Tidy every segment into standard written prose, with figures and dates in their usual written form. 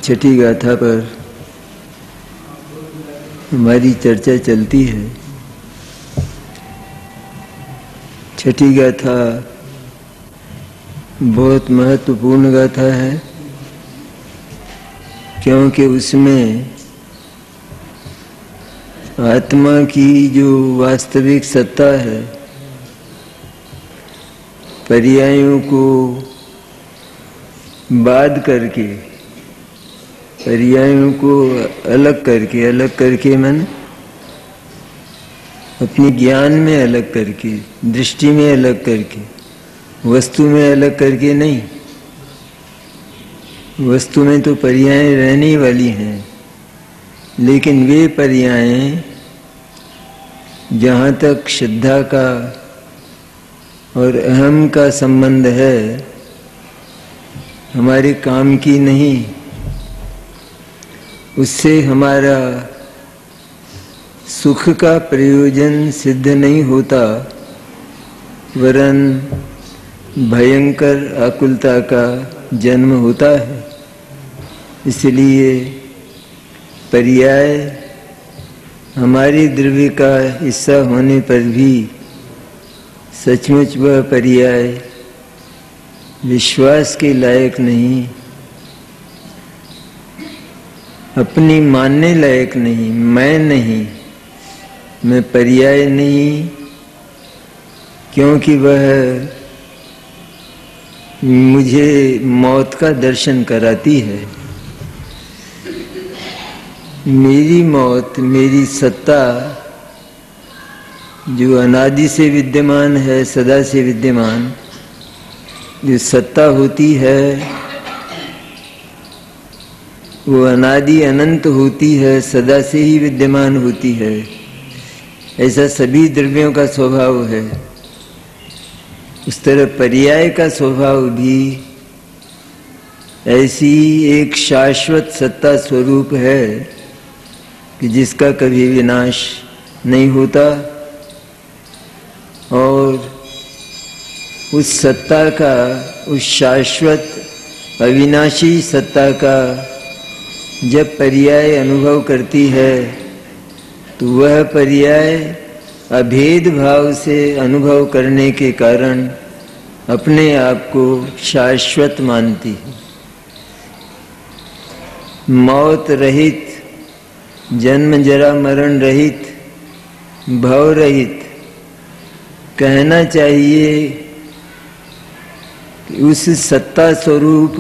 छठी गाथा पर हमारी चर्चा चलती है। छठी गाथा बहुत महत्वपूर्ण गाथा है, क्योंकि उसमें आत्मा की जो वास्तविक सत्ता है, पर्यायों को बाद करके, पर्यायों को अलग करके मन अपने ज्ञान में अलग करके, दृष्टि में अलग करके, वस्तु में अलग करके नहीं। वस्तु में तो पर्याय रहने वाली हैं, लेकिन वे पर्याय जहाँ तक श्रद्धा का और अहम का संबंध है, हमारे काम की नहीं। उससे हमारा सुख का प्रयोजन सिद्ध नहीं होता, वरन भयंकर आकुलता का जन्म होता है। इसलिए पर्याय हमारे द्रव्य का हिस्सा होने पर भी सचमुच वह पर्याय विश्वास के लायक नहीं, अपनी मानने लायक नहीं। मैं नहीं, मैं पर्याय नहीं, क्योंकि वह मुझे मौत का दर्शन कराती है। मेरी मौत, मेरी सत्ता जो अनादि से विद्यमान है, सदा से विद्यमान जो सत्ता होती है, वो अनादि अनंत होती है, सदा से ही विद्यमान होती है। ऐसा सभी द्रव्यों का स्वभाव है। उस तरह पर्याय का स्वभाव भी ऐसी एक शाश्वत सत्ता स्वरूप है कि जिसका कभी विनाश नहीं होता, और उस सत्ता का, उस शाश्वत अविनाशी सत्ता का जब पर्याय अनुभव करती है, तो वह पर्याय अभेद भाव से अनुभव करने के कारण अपने आप को शाश्वत मानती है। मौत रहित, जन्म जरा मरण रहित, भव रहित, कहना चाहिए उस सत्ता स्वरूप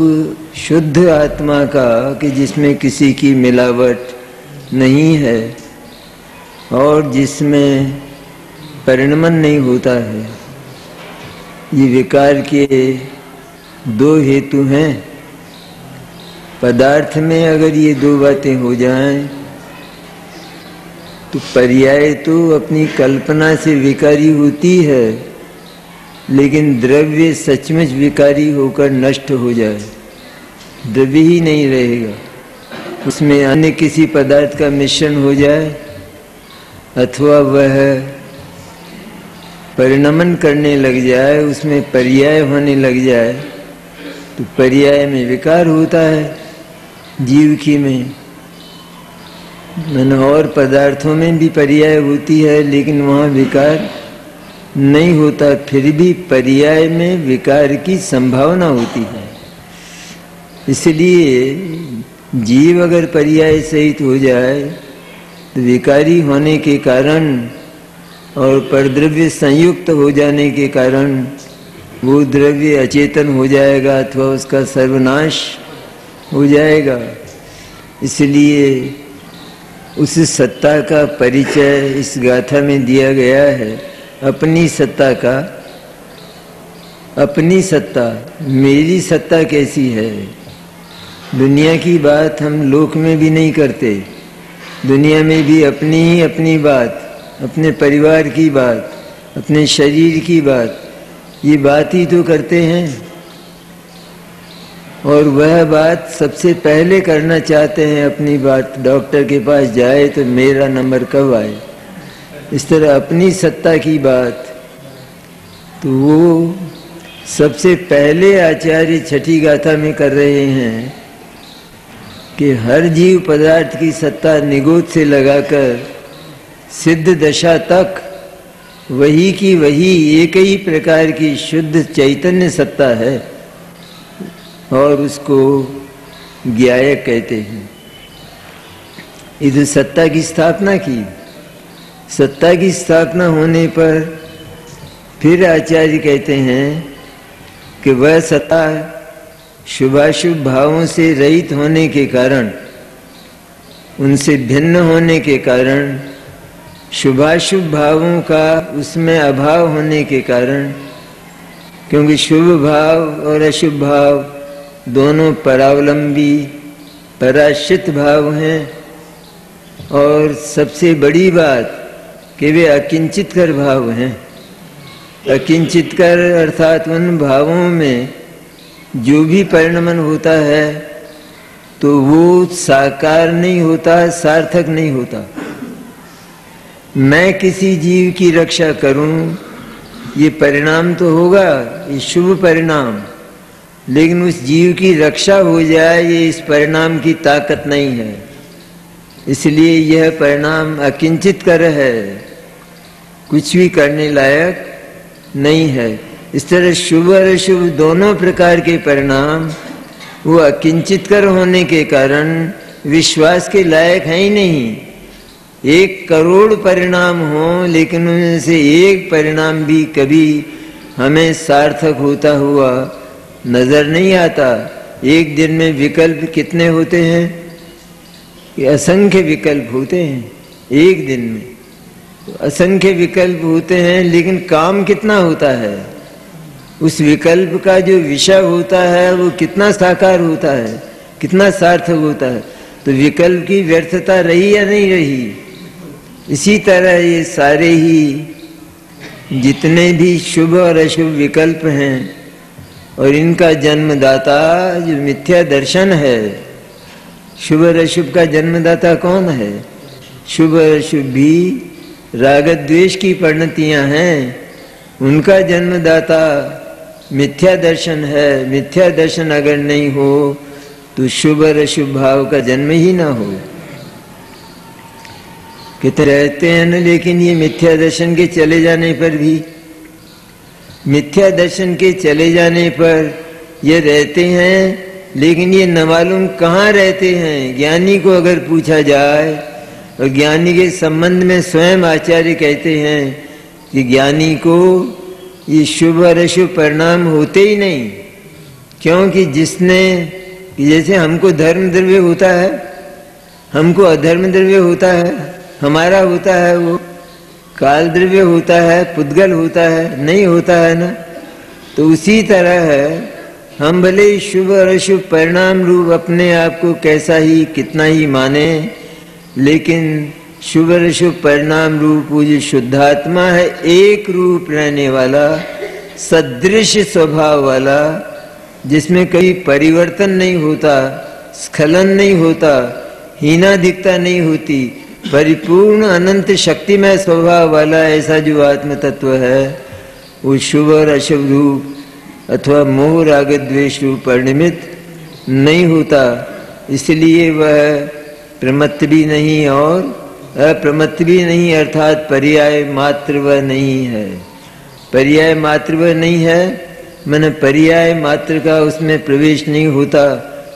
शुद्ध आत्मा का, कि जिसमें किसी की मिलावट नहीं है और जिसमें परिणमन नहीं होता है। ये विकार के दो हेतु हैं। पदार्थ में अगर ये दो बातें हो जाएं, तो पर्याय तो अपनी कल्पना से विकारी होती है, लेकिन द्रव्य सचमुच विकारी होकर नष्ट हो जाए, द्रव्य ही नहीं रहेगा। उसमें अन्य किसी पदार्थ का मिश्रण हो जाए, अथवा वह परिणमन करने लग जाए, उसमें पर्याय होने लग जाए, तो पर्याय में विकार होता है। जीव की में और पदार्थों में भी पर्याय होती है, लेकिन वहाँ विकार नहीं होता। फिर भी पर्याय में विकार की संभावना होती है। इसलिए जीव अगर पर्याय सहित हो जाए, तो विकारी होने के कारण और परद्रव्य संयुक्त हो जाने के कारण वो द्रव्य अचेतन हो जाएगा, अथवा उसका सर्वनाश हो जाएगा। इसलिए उस सत्ता का परिचय इस गाथा में दिया गया है। अपनी सत्ता का, अपनी सत्ता, मेरी सत्ता कैसी है। दुनिया की बात हम लोक में भी नहीं करते। दुनिया में भी अपनी ही अपनी बात, अपने परिवार की बात, अपने शरीर की बात, ये बात ही तो करते हैं। और वह बात सबसे पहले करना चाहते हैं अपनी बात। डॉक्टर के पास जाए तो मेरा नंबर कब आए, इस तरह अपनी सत्ता की बात। तो वो सबसे पहले आचार्य छठी गाथा में कर रहे हैं कि हर जीव पदार्थ की सत्ता निगोद से लगाकर सिद्ध दशा तक वही की वही एक ही प्रकार की शुद्ध चैतन्य सत्ता है और उसको ज्ञायक कहते हैं। इधर सत्ता की स्थापना की। सत्ता की स्थापना होने पर फिर आचार्य कहते हैं कि वह सत्ता शुभाशुभ भावों से रहित होने के कारण, उनसे भिन्न होने के कारण, शुभाशुभ भावों का उसमें अभाव होने के कारण, क्योंकि शुभ भाव और अशुभ भाव दोनों परावलंबी पराश्रित भाव हैं। और सबसे बड़ी बात कि वे अकिंचितकर भाव हैं। अकिंचितकर अर्थात उन भावों में जो भी परिणमन होता है तो वो साकार नहीं होता, सार्थक नहीं होता। मैं किसी जीव की रक्षा करूं, ये परिणाम तो होगा, ये शुभ परिणाम, लेकिन उस जीव की रक्षा हो जाए ये इस परिणाम की ताकत नहीं है। इसलिए यह परिणाम अकिंचित कर है, कुछ भी करने लायक नहीं है। इस तरह शुभ और अशुभ दोनों प्रकार के परिणाम वो अकिंचित कर होने के कारण विश्वास के लायक है ही नहीं। 1 करोड़ परिणाम हो लेकिन उनमें से एक परिणाम भी कभी हमें सार्थक होता हुआ नजर नहीं आता। एक दिन में विकल्प कितने होते हैं? असंख्य विकल्प होते हैं एक दिन में, असंख्य विकल्प होते हैं, लेकिन काम कितना होता है? उस विकल्प का जो विषय होता है वो कितना साकार होता है, कितना सार्थक होता है? तो विकल्प की व्यर्थता रही या नहीं रही? इसी तरह ये सारे ही जितने भी शुभ और अशुभ विकल्प हैं और इनका जन्मदाता जो मिथ्या दर्शन है, शुभ और अशुभ का जन्मदाता कौन है? शुभ और अशुभ भी राग द्वेष की परिणतियां हैं, उनका जन्मदाता मिथ्या दर्शन है। मिथ्या दर्शन अगर नहीं हो तो शुभ और अशुभ भाव का जन्म ही ना हो। कहते रहते हैं न, लेकिन ये मिथ्या दर्शन के चले जाने पर भी, मिथ्या दर्शन के चले जाने पर ये रहते हैं, लेकिन ये न मालूम कहाँ रहते हैं। ज्ञानी को अगर पूछा जाए, और ज्ञानी के संबंध में स्वयं आचार्य कहते हैं कि ज्ञानी को ये शुभ और अशुभ परिणाम होते ही नहीं, क्योंकि जिसने, जैसे हमको धर्म द्रव्य होता है, हमको अधर्म द्रव्य होता है, हमारा होता है वो काल द्रव्य होता है, पुद्गल होता है, नहीं होता है ना? तो उसी तरह है, हम भले शुभ और अशुभ परिणाम रूप अपने आप को कैसा ही कितना ही माने, लेकिन शुभ और अशुभ परिणाम रूप वो जो शुद्धात्मा है, एक रूप रहने वाला, सदृश स्वभाव वाला, जिसमें कभी परिवर्तन नहीं होता, स्खलन नहीं होता, हीनाधिकता नहीं होती, परिपूर्ण अनंत शक्तिमय स्वभाव वाला ऐसा जो आत्म तत्व है, वो शुभ और अशुभ रूप अथवा मोह राग द्वेष रूप परिणमित नहीं होता। इसलिए वह प्रमत्त भी नहीं और अप्रमत्त भी नहीं, अर्थात पर्याय मात्र वह नहीं है। पर्याय मात्र वह नहीं है, मैंने पर्याय मात्र का उसमें प्रवेश नहीं होता,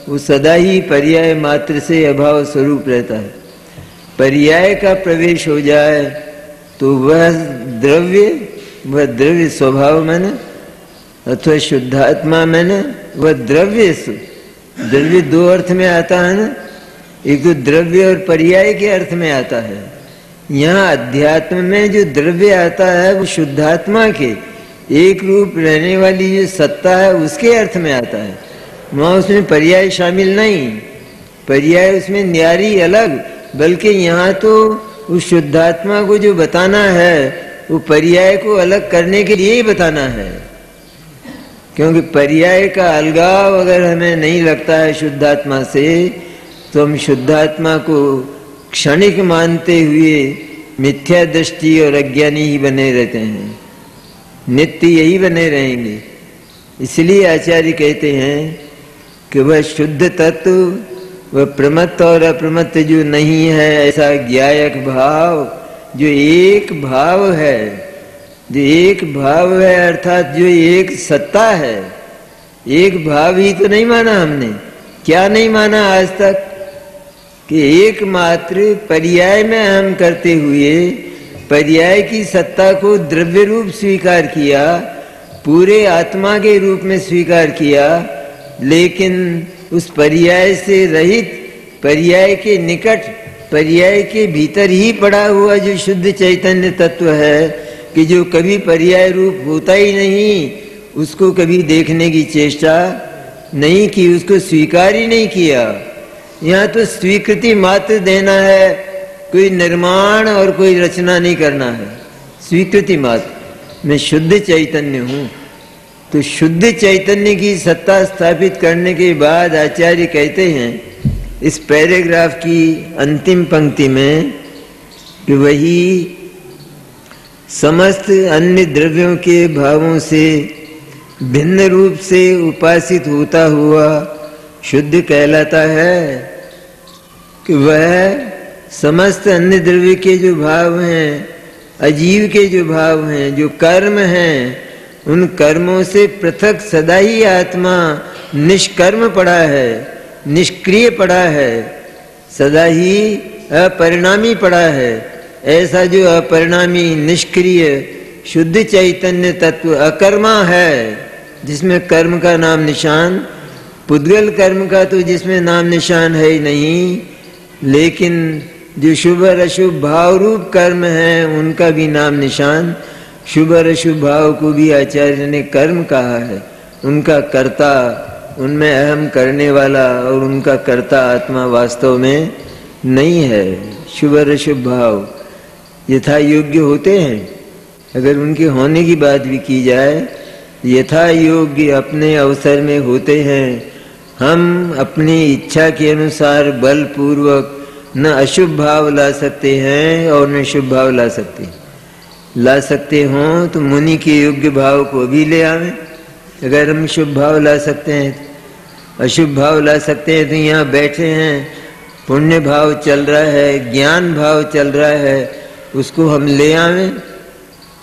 वो सदा ही पर्याय मात्र से अभाव स्वरूप रहता है। पर्याय का प्रवेश हो जाए तो वह द्रव्य स्वभाव में न, अथवा शुद्धात्मा में न, वह द्रव्य 2 अर्थ में आता है ना। एक तो द्रव्य और पर्याय के अर्थ में आता है। यहाँ अध्यात्म में जो द्रव्य आता है वो शुद्धात्मा के एक रूप रहने वाली जो सत्ता है उसके अर्थ में आता है। वहाँ उसमें पर्याय शामिल नहीं, पर्याय उसमें न्यारी अलग, बल्कि यहाँ तो उस शुद्धात्मा को जो बताना है वो पर्याय को अलग करने के लिए ही बताना है। क्योंकि पर्याय का अलगाव अगर हमें नहीं लगता है शुद्धात्मा से, तो हम शुद्धात्मा को क्षणिक मानते हुए मिथ्या दृष्टि और अज्ञानी ही बने रहते हैं, नित्य यही बने रहेंगे। इसलिए आचार्य कहते हैं कि वह शुद्ध तत्व वह प्रमत्त और अप्रमत्त जो नहीं है, ऐसा ज्ञायक भाव जो एक भाव है, जो एक भाव है अर्थात जो एक सत्ता है। एक भाव ही तो नहीं माना हमने। क्या नहीं माना आज तक? कि एकमात्र पर्याय में हम करते हुए पर्याय की सत्ता को द्रव्य रूप स्वीकार किया, पूरे आत्मा के रूप में स्वीकार किया, लेकिन उस पर्याय से रहित, पर्याय के निकट, पर्याय के भीतर ही पड़ा हुआ जो शुद्ध चैतन्य तत्व है, कि जो कभी पर्याय रूप होता ही नहीं, उसको कभी देखने की चेष्टा नहीं की, उसको स्वीकार ही नहीं किया। यहाँ तो स्वीकृति मात्र देना है, कोई निर्माण और कोई रचना नहीं करना है, स्वीकृति मात्र। मैं शुद्ध चैतन्य हूँ। तो शुद्ध चैतन्य की सत्ता स्थापित करने के बाद आचार्य कहते हैं इस पैराग्राफ की अंतिम पंक्ति में कि वही समस्त अन्य द्रव्यों के भावों से भिन्न रूप से उपासित होता हुआ शुद्ध कहलाता है। कि वह समस्त अन्य द्रव्य के जो भाव हैं, अजीव के जो भाव हैं, जो कर्म हैं, उन कर्मों से पृथक सदा ही आत्मा निष्कर्म पड़ा है, निष्क्रिय पड़ा है, सदा ही अपरिणामी पड़ा है। ऐसा जो अपरिणामी निष्क्रिय शुद्ध चैतन्य तत्व अकर्मा है, जिसमें कर्म का नाम निशान, पुद्गल कर्म का तो जिसमें नाम निशान है ही नहीं, लेकिन जो शुभ और अशुभ भाव रूप कर्म है उनका भी नाम निशान। शुभ और अशुभ भाव को भी आचार्य ने कर्म कहा है। उनका कर्ता, उनमें अहम करने वाला और उनका कर्ता आत्मा वास्तव में नहीं है। शुभ और अशुभ भाव यथा योग्य होते हैं, अगर उनके होने की बात भी की जाए, यथा योग्य अपने अवसर में होते हैं। हम अपनी इच्छा के अनुसार बलपूर्वक न अशुभ भाव ला सकते हैं और न शुभ भाव ला सकते। ला सकते हों तो मुनि के योग्य भाव को भी ले आवें। अगर हम शुभ भाव ला सकते हैं, अशुभ भाव ला सकते हैं, तो यहाँ बैठे हैं, पुण्य भाव चल रहा है, ज्ञान भाव चल रहा है, उसको हम ले आवें,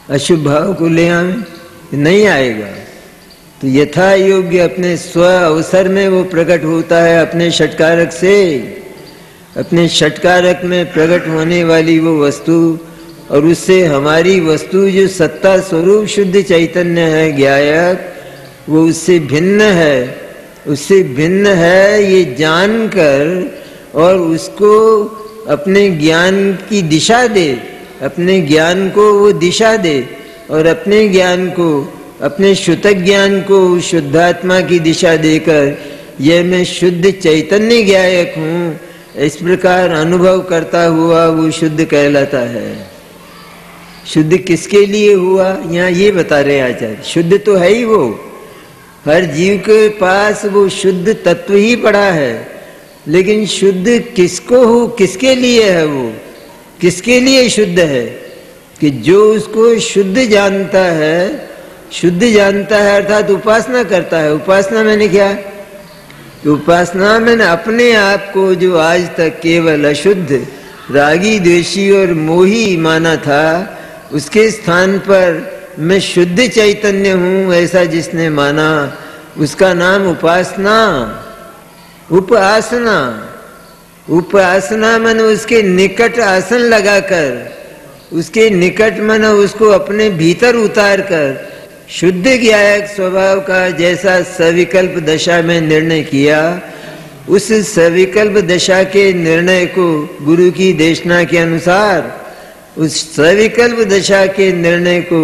अशुभ भाव को ले आवें, नहीं आएगा। तो यथा योग्य अपने स्व अवसर में वो प्रकट होता है अपने षटकारक से। अपने षटकारक में प्रकट होने वाली वो वस्तु और उससे हमारी वस्तु जो सत्ता स्वरूप शुद्ध चैतन्य है ज्ञायक, वो उससे भिन्न है। उससे भिन्न है ये जानकर और उसको अपने ज्ञान की दिशा दे, अपने ज्ञान को वो दिशा दे और अपने ज्ञान को, अपने शुद्ध ज्ञान को शुद्धात्मा की दिशा देकर यह मैं शुद्ध चैतन्य ज्ञायक हूँ, इस प्रकार अनुभव करता हुआ वो शुद्ध कहलाता है। शुद्ध किसके लिए हुआ यहाँ ये बता रहे आचार्य। शुद्ध तो है ही वो, हर जीव के पास वो शुद्ध तत्व ही पड़ा है, लेकिन शुद्ध किसको हो, किसके लिए है, वो किसके लिए शुद्ध है? कि जो उसको शुद्ध जानता है, शुद्ध जानता है अर्थात उपासना करता है। उपासना मैंने क्या? उपासना मैंने अपने आप को जो आज तक केवल अशुद्ध, रागी, द्वेषी और मोही माना था, उसके स्थान पर मैं शुद्ध चैतन्य हूँ ऐसा जिसने माना, उसका नाम उपासना। उपासना, उपासना मन उसके निकट आसन लगाकर, उसके निकट मन उसको अपने भीतर उतार कर शुद्ध ज्ञायक स्वभाव का जैसा सविकल्प दशा में निर्णय किया, उस सविकल्प दशा के निर्णय को गुरु की देशना के अनुसार, उस सविकल्प दशा के निर्णय को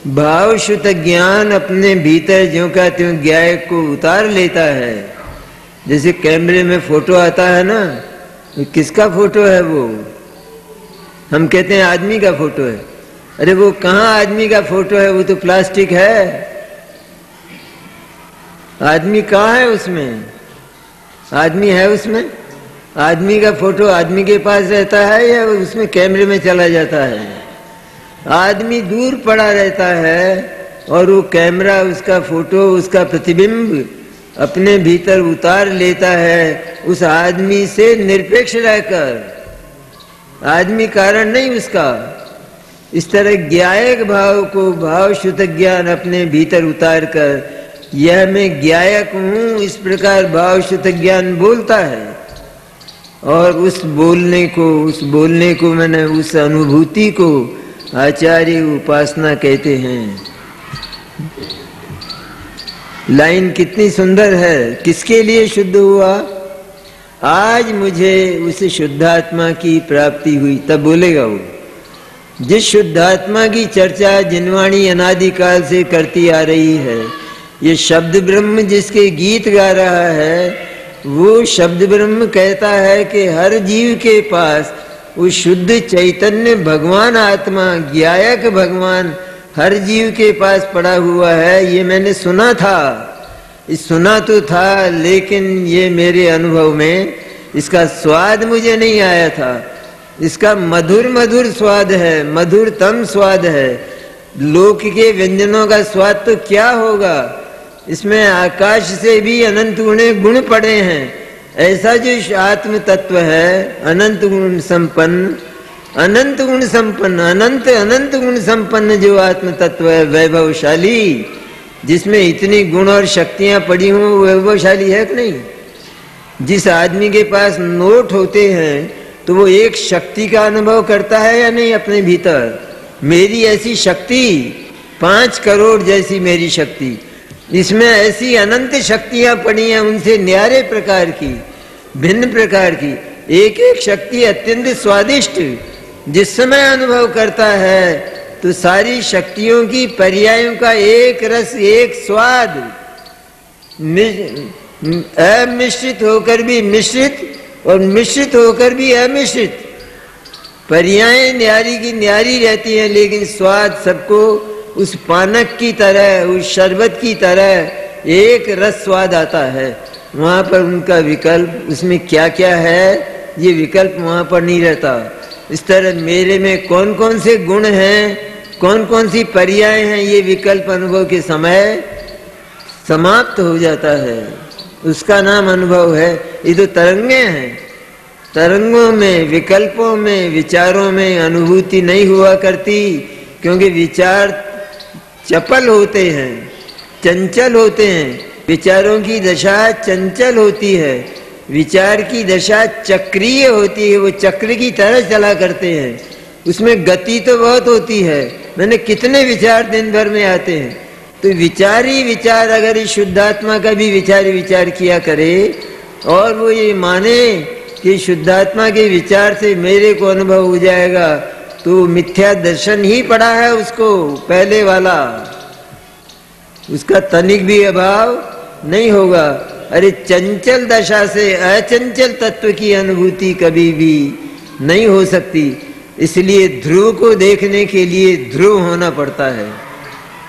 भाव शुद्ध ज्ञान अपने भीतर ज्यों का त्यों ज्ञायक को उतार लेता है। जैसे कैमरे में फोटो आता है ना, किसका फोटो है वो? हम कहते हैं आदमी का फोटो है। अरे वो कहाँ आदमी का फोटो है, वो तो प्लास्टिक है। आदमी कहाँ है उसमें? आदमी है उसमें? आदमी का फोटो आदमी के पास रहता है या उसमें कैमरे में चला जाता है? आदमी दूर पड़ा रहता है और वो कैमरा, उसका फोटो, उसका प्रतिबिंब अपने भीतर उतार लेता है उस आदमी से निरपेक्ष रहकर। आदमी कारण नहीं उसका। इस तरह ज्ञायक भाव को भाव शुद्ध ज्ञान अपने भीतर उतार कर यह मैं ज्ञायक हूँ इस प्रकार भाव शुद्ध ज्ञान बोलता है। और उस बोलने को मैंने उस अनुभूति को आचार्य उपासना कहते हैं। लाइन कितनी सुंदर है। किसके लिए शुद्ध हुआ? आज मुझे उस शुद्धात्मा की प्राप्ति हुई। तब बोलेगा वो। जिस शुद्धात्मा की चर्चा जिनवाणी अनादिकाल से करती आ रही है, ये शब्द ब्रह्म जिसके गीत गा रहा है, वो शब्द ब्रह्म कहता है कि हर जीव के पास वो शुद्ध चैतन्य भगवान आत्मा ज्ञायक भगवान हर जीव के पास पड़ा हुआ है। ये मैंने सुना था, सुना तो था, लेकिन ये मेरे अनुभव में इसका स्वाद मुझे नहीं आया था। इसका मधुर मधुर स्वाद है, मधुरतम स्वाद है। लोक के व्यंजनों का स्वाद तो क्या होगा। इसमें आकाश से भी अनंत गुण पड़े हैं। ऐसा जो आत्म तत्व है अनंत गुण संपन्न, अनंत गुण संपन्न, अनंत अनंत गुण संपन्न जो आत्म तत्व है वैभवशाली, जिसमें इतनी गुण और शक्तियां पड़ी हों, वैभवशाली है कि नहीं? जिस आदमी के पास नोट होते हैं तो वो एक शक्ति का अनुभव करता है या नहीं अपने भीतर? मेरी ऐसी शक्ति 5 करोड़ जैसी मेरी शक्ति, इसमें ऐसी अनंत शक्तियां पड़ी हैं, उनसे न्यारे प्रकार की, भिन्न प्रकार की। एक एक शक्ति अत्यंत स्वादिष्ट। जिस समय अनुभव करता है तो सारी शक्तियों की पर्यायों का एक रस, एक स्वाद, अमिश्रित होकर भी मिश्रित और मिश्रित होकर भी अमिश्रित। पर्यायें न्यारी की न्यारी रहती हैं, लेकिन स्वाद सबको उस पानक की तरह, उस शरबत की तरह एक रस स्वाद आता है। वहां पर उनका विकल्प, उसमें क्या क्या है, ये विकल्प वहां पर नहीं रहता। इस तरह मेरे में कौन कौन से गुण हैं, कौन कौन सी पर्याय हैं, ये विकल्प अनुभव के समय समाप्त हो जाता है। उसका नाम अनुभव है। ये तो तरंगे हैं। तरंगों में, विकल्पों में, विचारों में अनुभूति नहीं हुआ करती, क्योंकि विचार चपल होते हैं, चंचल होते हैं। विचारों की दशा चंचल होती है, विचार की दशा चक्रीय होती है। वो चक्र की तरह चला करते हैं, उसमें गति तो बहुत होती है। मैंने कितने विचार दिन भर में आते हैं, तो विचार ही विचार अगर इस शुद्धात्मा का भी विचार किया करे और वो ये माने कि शुद्धात्मा के विचार से मेरे को अनुभव हो जाएगा, तो मिथ्या दर्शन ही पड़ा है उसको, पहले वाला। उसका तनिक भी अभाव नहीं होगा। अरे चंचल दशा से अचंचल तत्व की अनुभूति कभी भी नहीं हो सकती। इसलिए ध्रुव को देखने के लिए ध्रुव होना पड़ता है।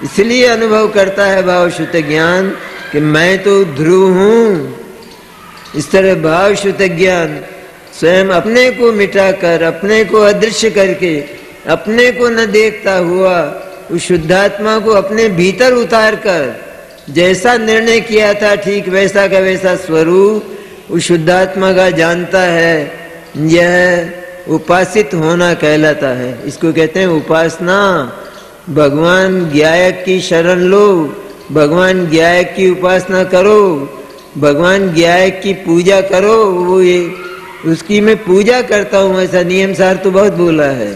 इसलिए अनुभव करता है भाव शुद्ध ज्ञान कि मैं तो ध्रुव हूं। इस तरह भाव शुद्ध ज्ञान स्वयं अपने को मिटाकर, अपने को अदृश्य करके, अपने को न देखता हुआ उस शुद्धात्मा को अपने भीतर उतार कर जैसा निर्णय किया था ठीक वैसा का वैसा स्वरूप उस शुद्धात्मा का जानता है। यह उपासित होना कहलाता है। इसको कहते हैं उपासना। भगवान ज्ञायक की शरण लो, भगवान ज्ञायक की उपासना करो, भगवान ज्ञायक की पूजा करो। वो ये उसकी मैं पूजा करता हूँ, ऐसा नियम सार तो बहुत बोला है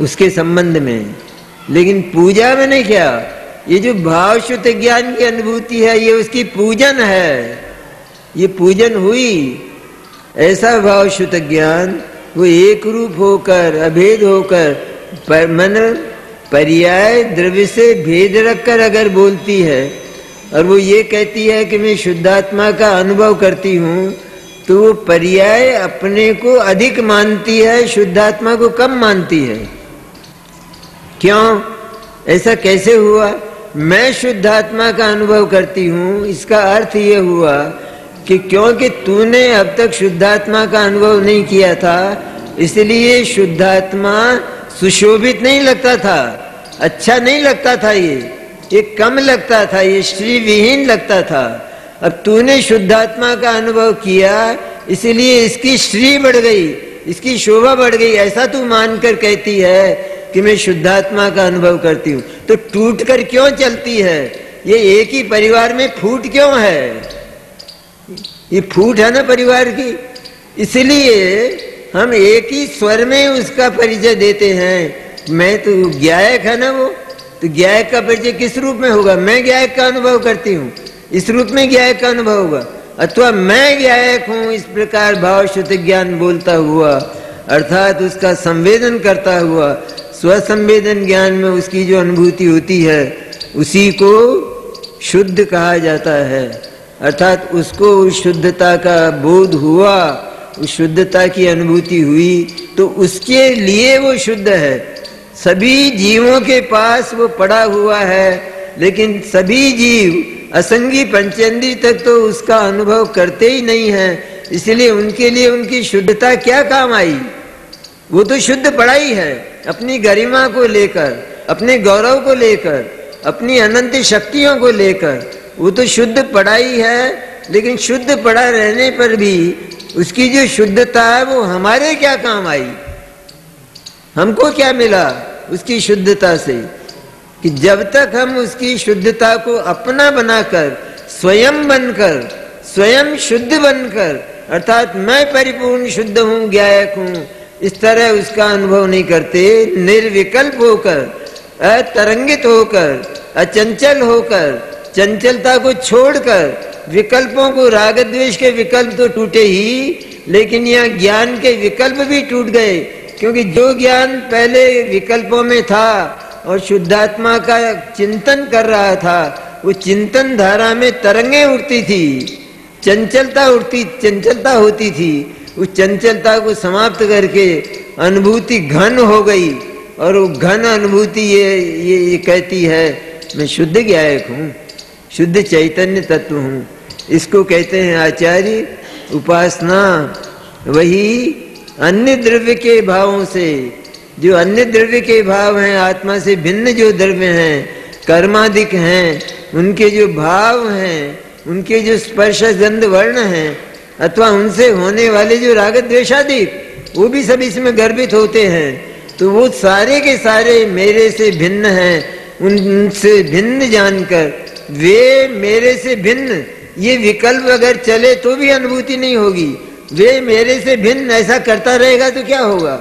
उसके संबंध में, लेकिन पूजा मैंने क्या, ये जो भाव शुद्ध ज्ञान की अनुभूति है ये उसकी पूजन है। ये पूजन हुई। ऐसा भाव शुद्ध ज्ञान वो एक रूप होकर, अभेद होकर, मन पर्याय द्रव्य से भेद रखकर अगर बोलती है और वो ये कहती है कि मैं शुद्धात्मा का अनुभव करती हूँ, तो वो पर्याय अपने को अधिक मानती है, शुद्धात्मा को कम मानती है। क्यों? ऐसा कैसे हुआ? मैं शुद्धात्मा का अनुभव करती हूँ, इसका अर्थ ये हुआ कि क्योंकि तूने अब तक शुद्धात्मा का अनुभव नहीं किया था, इसलिए शुद्धात्मा सुशोभित नहीं लगता था, अच्छा नहीं लगता था, ये कम लगता था, ये श्री विहीन लगता था। अब तूने शुद्धात्मा का अनुभव किया, इसलिए इसकी श्री बढ़ गई, इसकी शोभा बढ़ गई, ऐसा तू मानकर कहती है कि मैं शुद्धात्मा का अनुभव करती हूँ। तो टूट कर क्यों चलती है? ये एक ही परिवार में फूट क्यों है? ये फूट है ना परिवार की, इसलिए हम एक ही स्वर में उसका परिचय देते हैं। मैं तो ज्ञायक है ना वो, तो ज्ञायक का परिचय किस रूप में होगा? मैं ज्ञायक का अनुभव करती हूँ, इस रूप में ज्ञायक का अनुभव होगा। अथवा मैं ज्ञायक हूँ, इस प्रकार भाव शुद्ध ज्ञान बोलता हुआ, अर्थात उसका संवेदन करता हुआ, स्वसंवेदन ज्ञान में उसकी जो अनुभूति होती है उसी को शुद्ध कहा जाता है। अर्थात उसको उस शुद्धता का बोध हुआ, उस शुद्धता की अनुभूति हुई, तो उसके लिए वो शुद्ध है। सभी जीवों के पास वो पड़ा हुआ है, लेकिन सभी जीव असंगी पंचेंद्रिय तक तो उसका अनुभव करते ही नहीं है, इसलिए उनके लिए उनकी शुद्धता क्या काम आई? वो तो शुद्ध पड़ा ही है, अपनी गरिमा को लेकर, अपने गौरव को लेकर, अपनी अनंत शक्तियों को लेकर वो तो शुद्ध पड़ा ही है। लेकिन शुद्ध पड़ा रहने पर भी उसकी जो शुद्धता है वो हमारे क्या काम आई? हमको क्या मिला उसकी शुद्धता से? कि जब तक हम उसकी शुद्धता को अपना बनाकर, स्वयं बनकर, स्वयं शुद्ध बनकर, अर्थात मैं परिपूर्ण शुद्ध हूँ, ज्ञायक हूँ, इस तरह उसका अनुभव नहीं करते, निर्विकल्प होकर, अतरंगित होकर, अचंचल होकर, चंचलता को छोड़कर, विकल्पों को, राग द्वेष के विकल्प तो टूटे ही, लेकिन यहाँ ज्ञान के विकल्प भी टूट गए। क्योंकि जो ज्ञान पहले विकल्पों में था और शुद्धात्मा का चिंतन कर रहा था, वो चिंतन धारा में तरंगे उठती थी, चंचलता होती थी। उस चंचलता को समाप्त करके अनुभूति घन हो गई, और वो घन अनुभूति ये कहती है मैं शुद्ध ज्ञायक हूँ, शुद्ध चैतन्य तत्व हूँ। इसको कहते हैं आचार्य उपासना। वही अन्य द्रव्य के भावों से, जो अन्य द्रव्य के भाव हैं, आत्मा से भिन्न जो द्रव्य हैं, कर्मादिक हैं, उनके जो भाव हैं, उनके जो स्पर्श गंध वर्ण हैं, अथवा उनसे होने वाले जो राग द्वेषादिक, वो भी सब इसमें गर्भित होते हैं। तो वो सारे के सारे मेरे से भिन्न हैं। उनसे भिन्न जानकर, वे मेरे से भिन्न, ये विकल्प अगर चले तो भी अनुभूति नहीं होगी। वे मेरे से भिन्न ऐसा करता रहेगा तो क्या होगा?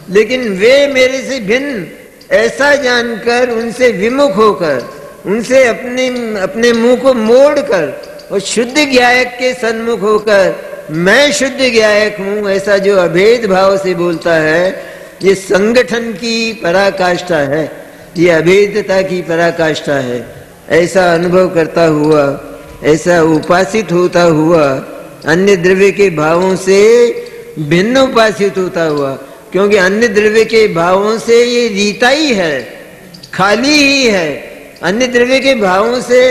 लेकिन वे मेरे से भिन्न ऐसा जानकर, उनसे विमुख होकर, उनसे अपने मुंह को मोड़कर और शुद्ध ज्ञायक के सन्मुख होकर मैं शुद्ध ज्ञायक हूँ, ऐसा जो अभेद भाव से बोलता है, ये संगठन की पराकाष्ठा है, ये अभेदता की पराकाष्ठा है। ऐसा अनुभव करता हुआ, ऐसा उपासित होता हुआ, अन्य द्रव्य के भावों से भिन्न उपासित होता हुआ, क्योंकि अन्य द्रव्य के भावों से ये रीता ही है, खाली ही है। अन्य द्रव्य के भावों से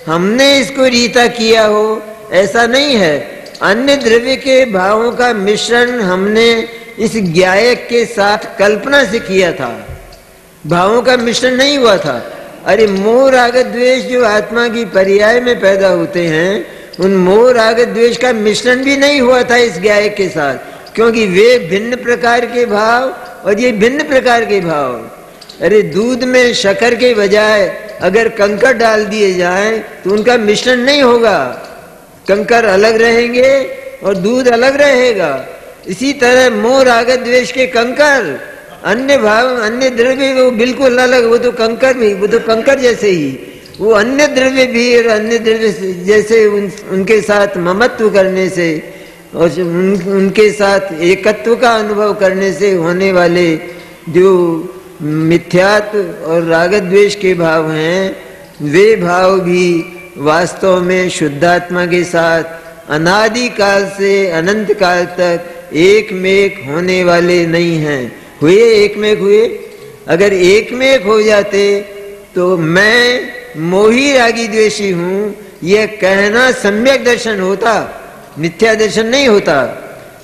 हमने इसको रीता किया हो ऐसा नहीं है। अन्य द्रव्य के भावों का मिश्रण हमने इस ज्ञायक के साथ कल्पना से किया था, भावों का मिश्रण नहीं हुआ था। अरे मोह राग द्वेष जो आत्मा की पर्याय में पैदा होते हैं, उन मोह राग द्वेष का मिश्रण भी नहीं हुआ था इस ज्ञायक के साथ, क्योंकि वे भिन्न प्रकार के भाव और ये भिन्न प्रकार के भाव। अरे दूध में शक्कर के बजाय अगर कंकर डाल दिए जाएं तो उनका मिश्रण नहीं होगा, कंकर अलग रहेंगे और दूध अलग रहेगा। इसी तरह मोह राग द्वेष के कंकर, अन्य भाव, अन्य द्रव्य वो बिल्कुल अलग, वो तो कंकर भी, वो तो कंकर जैसे ही, वो अन्य द्रव्य भी और अन्य द्रव्य जैसे उनके साथ ममत्व करने से और उनके साथ एकत्व का अनुभव करने से होने वाले जो मिथ्यात्व और राग द्वेष के भाव हैं, वे भाव भी वास्तव में शुद्धात्मा के साथ अनादि काल से अनंत काल तक एक में एक होने वाले नहीं हैं। हुए एक में हुए, अगर एक में एक हो जाते तो मैं मोही रागी द्वेषी हूँ यह कहना सम्यक दर्शन होता, मिथ्या दर्शन नहीं होता।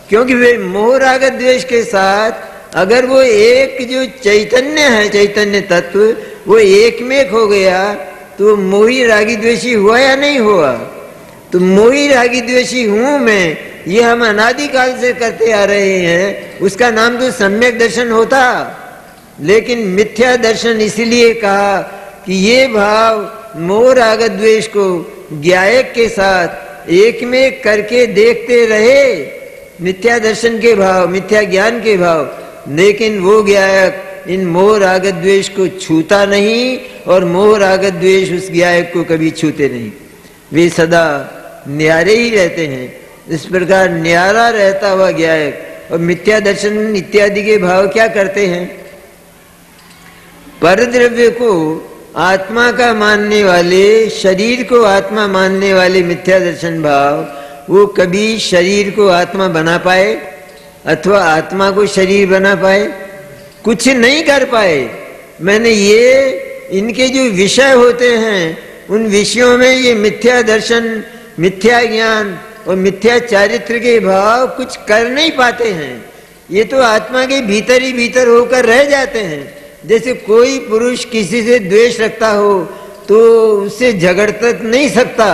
क्योंकि वे मोह राग द्वेष के साथ अगर वो एक जो चैतन्य है, चैतन्य तत्व, वो एक में एक हो गया तो मोही रागी द्वेषी हुआ या नहीं हुआ? तो मोही रागी द्वेषी हूं मैं, ये हम अनादिकाल से करते आ रहे हैं, उसका नाम तो सम्यक दर्शन होता। लेकिन मिथ्या दर्शन इसलिए कहा कि ये भाव मोह राग द्वेष को ज्ञायक के साथ एक में करके देखते रहे, मिथ्या दर्शन के भाव, मिथ्या ज्ञान के भाव, लेकिन वो ज्ञायक इन मोह राग द्वेष को छूता नहीं और मोह राग द्वेष उस ज्ञायक को कभी छूते नहीं, वे सदा न्यारे ही रहते हैं। इस प्रकार न्यारा रहता हुआ ज्ञायक और मिथ्या दर्शन इत्यादि के भाव क्या करते हैं? परद्रव्य को आत्मा का मानने वाले, शरीर को आत्मा मानने वाले मिथ्या दर्शन भाव, वो कभी शरीर को आत्मा बना पाए अथवा आत्मा को शरीर बना पाए? कुछ नहीं कर पाए। मैंने ये इनके जो विषय होते हैं उन विषयों में ये मिथ्या दर्शन, मिथ्या ज्ञान और मिथ्या चारित्र के भाव कुछ कर नहीं पाते हैं। ये तो आत्मा के भीतर ही भीतर होकर रह जाते हैं। जैसे कोई पुरुष किसी से द्वेष रखता हो तो उससे झगड़ तक नहीं सकता,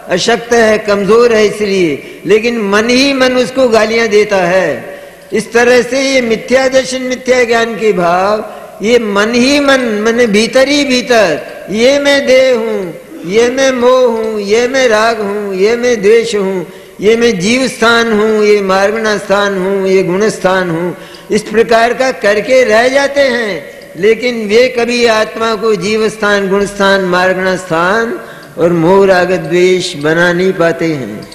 अशक्त है, कमजोर है इसलिए, लेकिन मन ही मन उसको गालियां देता है। इस तरह से ये मिथ्या दर्शन, मिथ्या ज्ञान के भाव, ये मन ही मन भीतर ही भीतर, ये मैं देह हूँ, ये मैं मोह हूँ, ये मैं राग हूँ, ये मैं द्वेष हूँ, ये मैं जीव स्थान हूँ, ये मार्गणा स्थान हूँ, ये गुण स्थान हूँ, इस प्रकार का करके रह जाते हैं। लेकिन वे कभी आत्मा को जीव स्थान, गुण स्थान, मार्गणा स्थान और मोह राग द्वेष बना नहीं पाते हैं,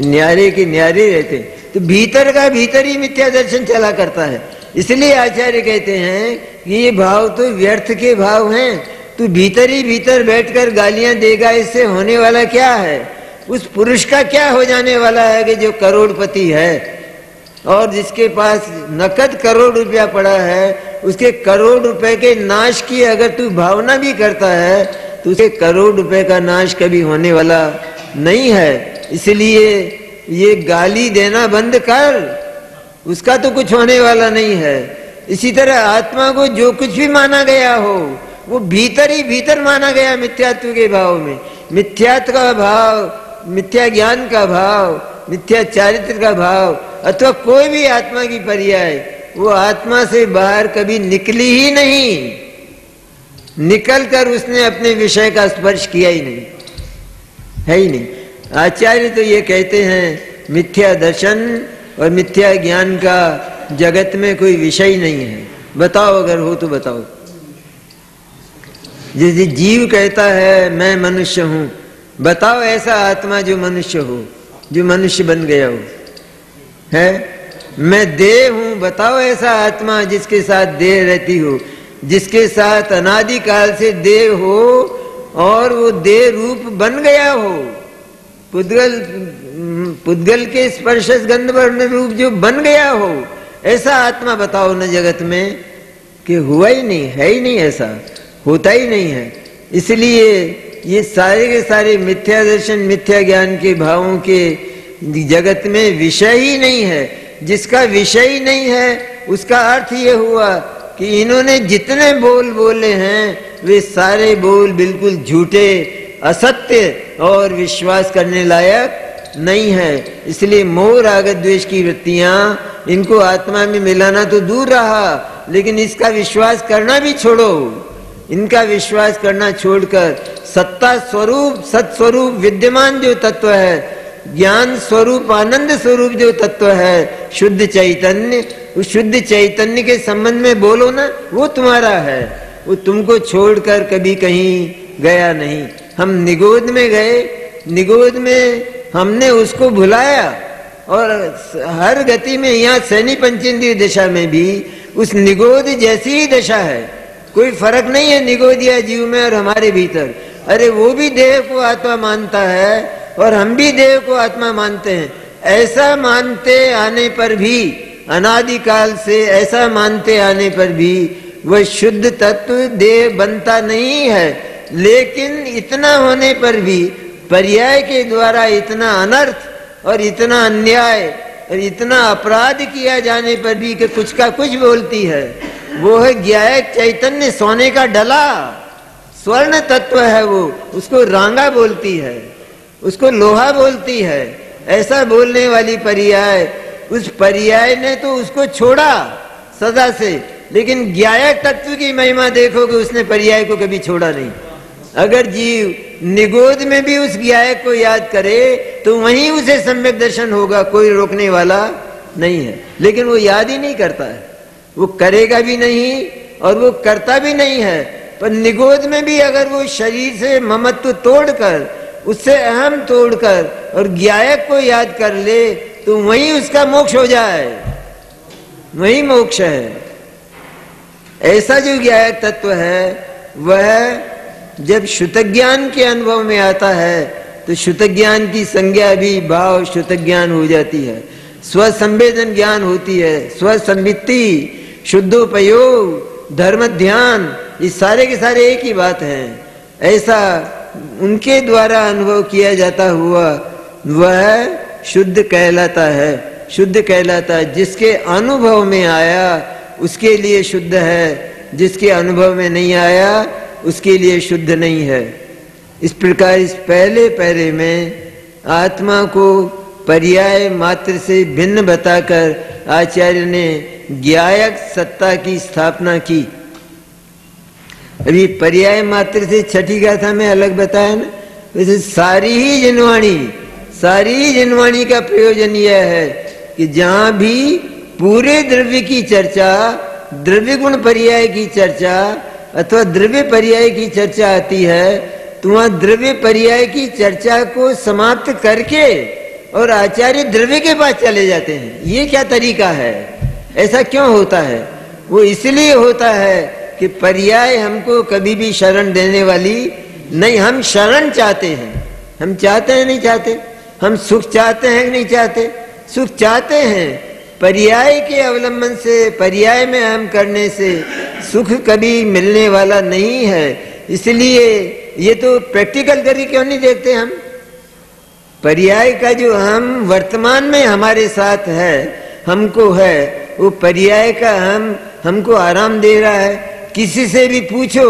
न्यारे के न्यारे रहते हैं। तो भीतर का भीतर ही मिथ्या दर्शन चला करता है। इसलिए आचार्य कहते हैं कि ये भाव तो व्यर्थ के भाव हैं, तू भीतर ही भीतर बैठकर गालियां देगा, इससे होने वाला क्या है? उस पुरुष का क्या हो जाने वाला है कि जो करोड़पति है और जिसके पास नकद करोड़ रुपया पड़ा है, उसके करोड़ रुपए के नाश की अगर तू भावना भी करता है तो उसे करोड़ रुपए का नाश कभी होने वाला नहीं है। इसलिए ये गाली देना बंद कर, उसका तो कुछ होने वाला नहीं है। इसी तरह आत्मा को जो कुछ भी माना गया हो वो भीतर ही भीतर माना गया मिथ्यात्व के भाव में। मिथ्यात्व का भाव, मिथ्या ज्ञान का भाव, मिथ्या चारित्र का भाव अथवा कोई भी आत्मा की पर्याय, वो आत्मा से बाहर कभी निकली ही नहीं, निकल कर उसने अपने विषय का स्पर्श किया ही नहीं, है ही नहीं। आचार्य तो ये कहते हैं मिथ्या दर्शन और मिथ्या ज्ञान का जगत में कोई विषय ही नहीं है। बताओ, अगर हो तो बताओ। जैसे जीव कहता है मैं मनुष्य हूं, बताओ ऐसा आत्मा जो मनुष्य हो, जो मनुष्य बन गया हो, है? मैं देह हूं, बताओ ऐसा आत्मा जिसके साथ देह रहती हो, जिसके साथ अनादिकाल से देह हो और वो देह रूप बन गया हो, पुद्गल के स्पर्श गंध वर्ण रूप जो बन गया हो, ऐसा आत्मा बताओ न जगत में कि हुआ ही नहीं, है ही नहीं, ऐसा होता ही नहीं है। इसलिए ये सारे के सारे मिथ्या दर्शन, मिथ्या ज्ञान के भावों के जगत में विषय ही नहीं है। जिसका विषय ही नहीं है उसका अर्थ ये हुआ कि इन्होंने जितने बोल बोले हैं वे सारे बोल बिल्कुल झूठे, असत्य और विश्वास करने लायक नहीं है। इसलिए मोह राग द्वेष की वृत्तियां, इनको आत्मा में मिलाना तो दूर रहा, लेकिन इसका विश्वास करना भी छोड़ो। इनका विश्वास करना छोड़कर सत्ता स्वरूप, सत्स्वरूप विद्यमान जो तत्व है, ज्ञान स्वरूप, आनंद स्वरूप जो तत्व है, शुद्ध चैतन्य, उस शुद्ध चैतन्य के संबंध में बोलो ना, वो तुम्हारा है, वो तुमको छोड़कर कभी कहीं गया नहीं। हम निगोद में गए, निगोद में हमने उसको भुलाया और हर गति में यहाँ सैनी पंचेंद्रिय दशा में भी उस निगोद जैसी ही दशा है, कोई फर्क नहीं है निगोदिया जीव में और हमारे भीतर। अरे वो भी देह को आत्मा मानता है और हम भी देह को आत्मा मानते हैं। ऐसा मानते आने पर भी, अनादिकाल से ऐसा मानते आने पर भी वह शुद्ध तत्व देह बनता नहीं है। लेकिन इतना होने पर भी पर्याय के द्वारा इतना अनर्थ और इतना अन्याय और इतना अपराध किया जाने पर भी कि कुछ का कुछ बोलती है। वो है ज्ञायक चैतन्य, सोने का डला, स्वर्ण तत्व है वो, उसको रांगा बोलती है। उसको लोहा बोलती है। ऐसा बोलने वाली पर्याय, उस पर्याय ने तो उसको छोड़ा सदा से, लेकिन ज्ञायक तत्व की महिमा देखो कि उसने पर्याय को कभी छोड़ा नहीं। अगर जीव निगोद में भी उस ज्ञायक को याद करे तो वहीं उसे सम्यक दर्शन होगा, कोई रोकने वाला नहीं है। लेकिन वो याद ही नहीं करता है, वो करेगा भी नहीं और वो करता भी नहीं है। पर निगोद में भी अगर वो शरीर से ममत्व तोड़कर, उससे अहम तोड़कर और ज्ञायक को याद कर ले तो वहीं उसका मोक्ष हो जाए, वही मोक्ष है। ऐसा जो ज्ञायक तत्व है वह जब शुद्ध ज्ञान के अनुभव में आता है तो शुद्ध ज्ञान की संज्ञा भी भाव शुद्ध ज्ञान हो जाती है, स्वसंवेदन ज्ञान होती है, स्वसंवित्ति, शुद्धोपयोग, धर्म ध्यान, ये सारे के सारे एक ही बात है। ऐसा उनके द्वारा अनुभव किया जाता हुआ वह शुद्ध कहलाता है, शुद्ध कहलाता है। जिसके अनुभव में आया उसके लिए शुद्ध है, जिसके अनुभव में नहीं आया उसके लिए शुद्ध नहीं है। इस प्रकार इस पहले में आत्मा को पर्याय मात्र से भिन्न बताकर आचार्य ने ज्ञायक सत्ता की स्थापना की। अभी पर्याय मात्र से छठी गाथा में अलग बताया ना, वैसे सारी ही जिनवाणी का प्रयोजन यह है कि जहां भी पूरे द्रव्य की चर्चा, द्रव्य गुण पर्याय की चर्चा अथवा द्रव्य पर्याय की चर्चा आती है तो वहां द्रव्य पर्याय की चर्चा को समाप्त करके और आचार्य द्रव्य के पास चले जाते हैं। ये क्या तरीका है? ऐसा क्यों होता है? वो इसलिए होता है कि पर्याय हमको कभी भी शरण देने वाली नहीं। हम शरण चाहते हैं, हम चाहते हैं नहीं चाहते, हम सुख चाहते हैं नहीं चाहते, सुख चाहते हैं। पर्याय के अवलंबन से, पर्याय में हम करने से सुख कभी मिलने वाला नहीं है। इसलिए ये तो प्रैक्टिकल करके क्यों नहीं देखते हम? पर्याय का जो हम वर्तमान में हमारे साथ है, हमको है, वो पर्याय का हमको आराम दे रहा है। किसी से भी पूछो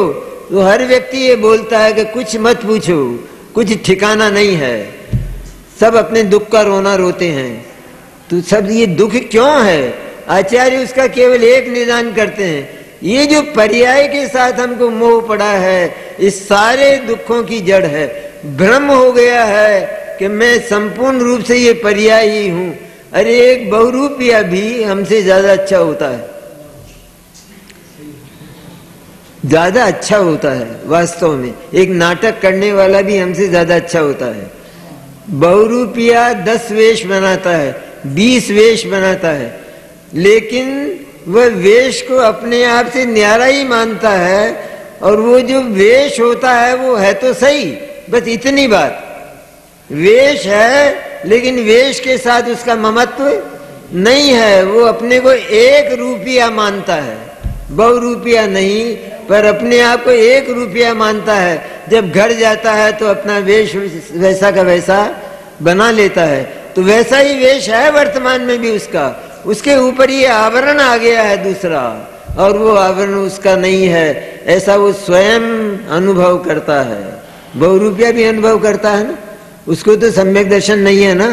तो हर व्यक्ति ये बोलता है कि कुछ मत पूछो, कुछ ठिकाना नहीं है, सब अपने दुख का रोना रोते हैं। तो सब ये दुख क्यों है? आचार्य उसका केवल एक निदान करते हैं, ये जो पर्याय के साथ हमको मोह पड़ा है, इस सारे दुखों की जड़ है। भ्रम हो गया है कि मैं संपूर्ण रूप से ये पर्याय ही हूं। अरे एक बहुरूपिया भी हमसे ज्यादा अच्छा होता है, ज्यादा अच्छा होता है। वास्तव में एक नाटक करने वाला भी हमसे ज्यादा अच्छा होता है। बहुरूपिया 10 वेश बनाता है, 20 वेश बनाता है, लेकिन वह वेश को अपने आप से न्यारा ही मानता है। और वो जो वेश होता है वो है तो सही, बस इतनी बात। वेश है लेकिन वेश के साथ उसका ममत्व नहीं है। वो अपने को एक रूपिया मानता है, बहुरूपिया नहीं, पर अपने आप को एक रूपिया मानता है। जब घर जाता है तो अपना वेश वैसा का वैसा बना लेता है। तो वैसा ही वेश है वर्तमान में भी उसका, उसके ऊपर ये आवरण आ गया है दूसरा, और वो आवरण उसका नहीं है, ऐसा वो स्वयं अनुभव करता है। बहुरूपिया भी अनुभव करता है ना, उसको तो सम्यक दर्शन नहीं है ना।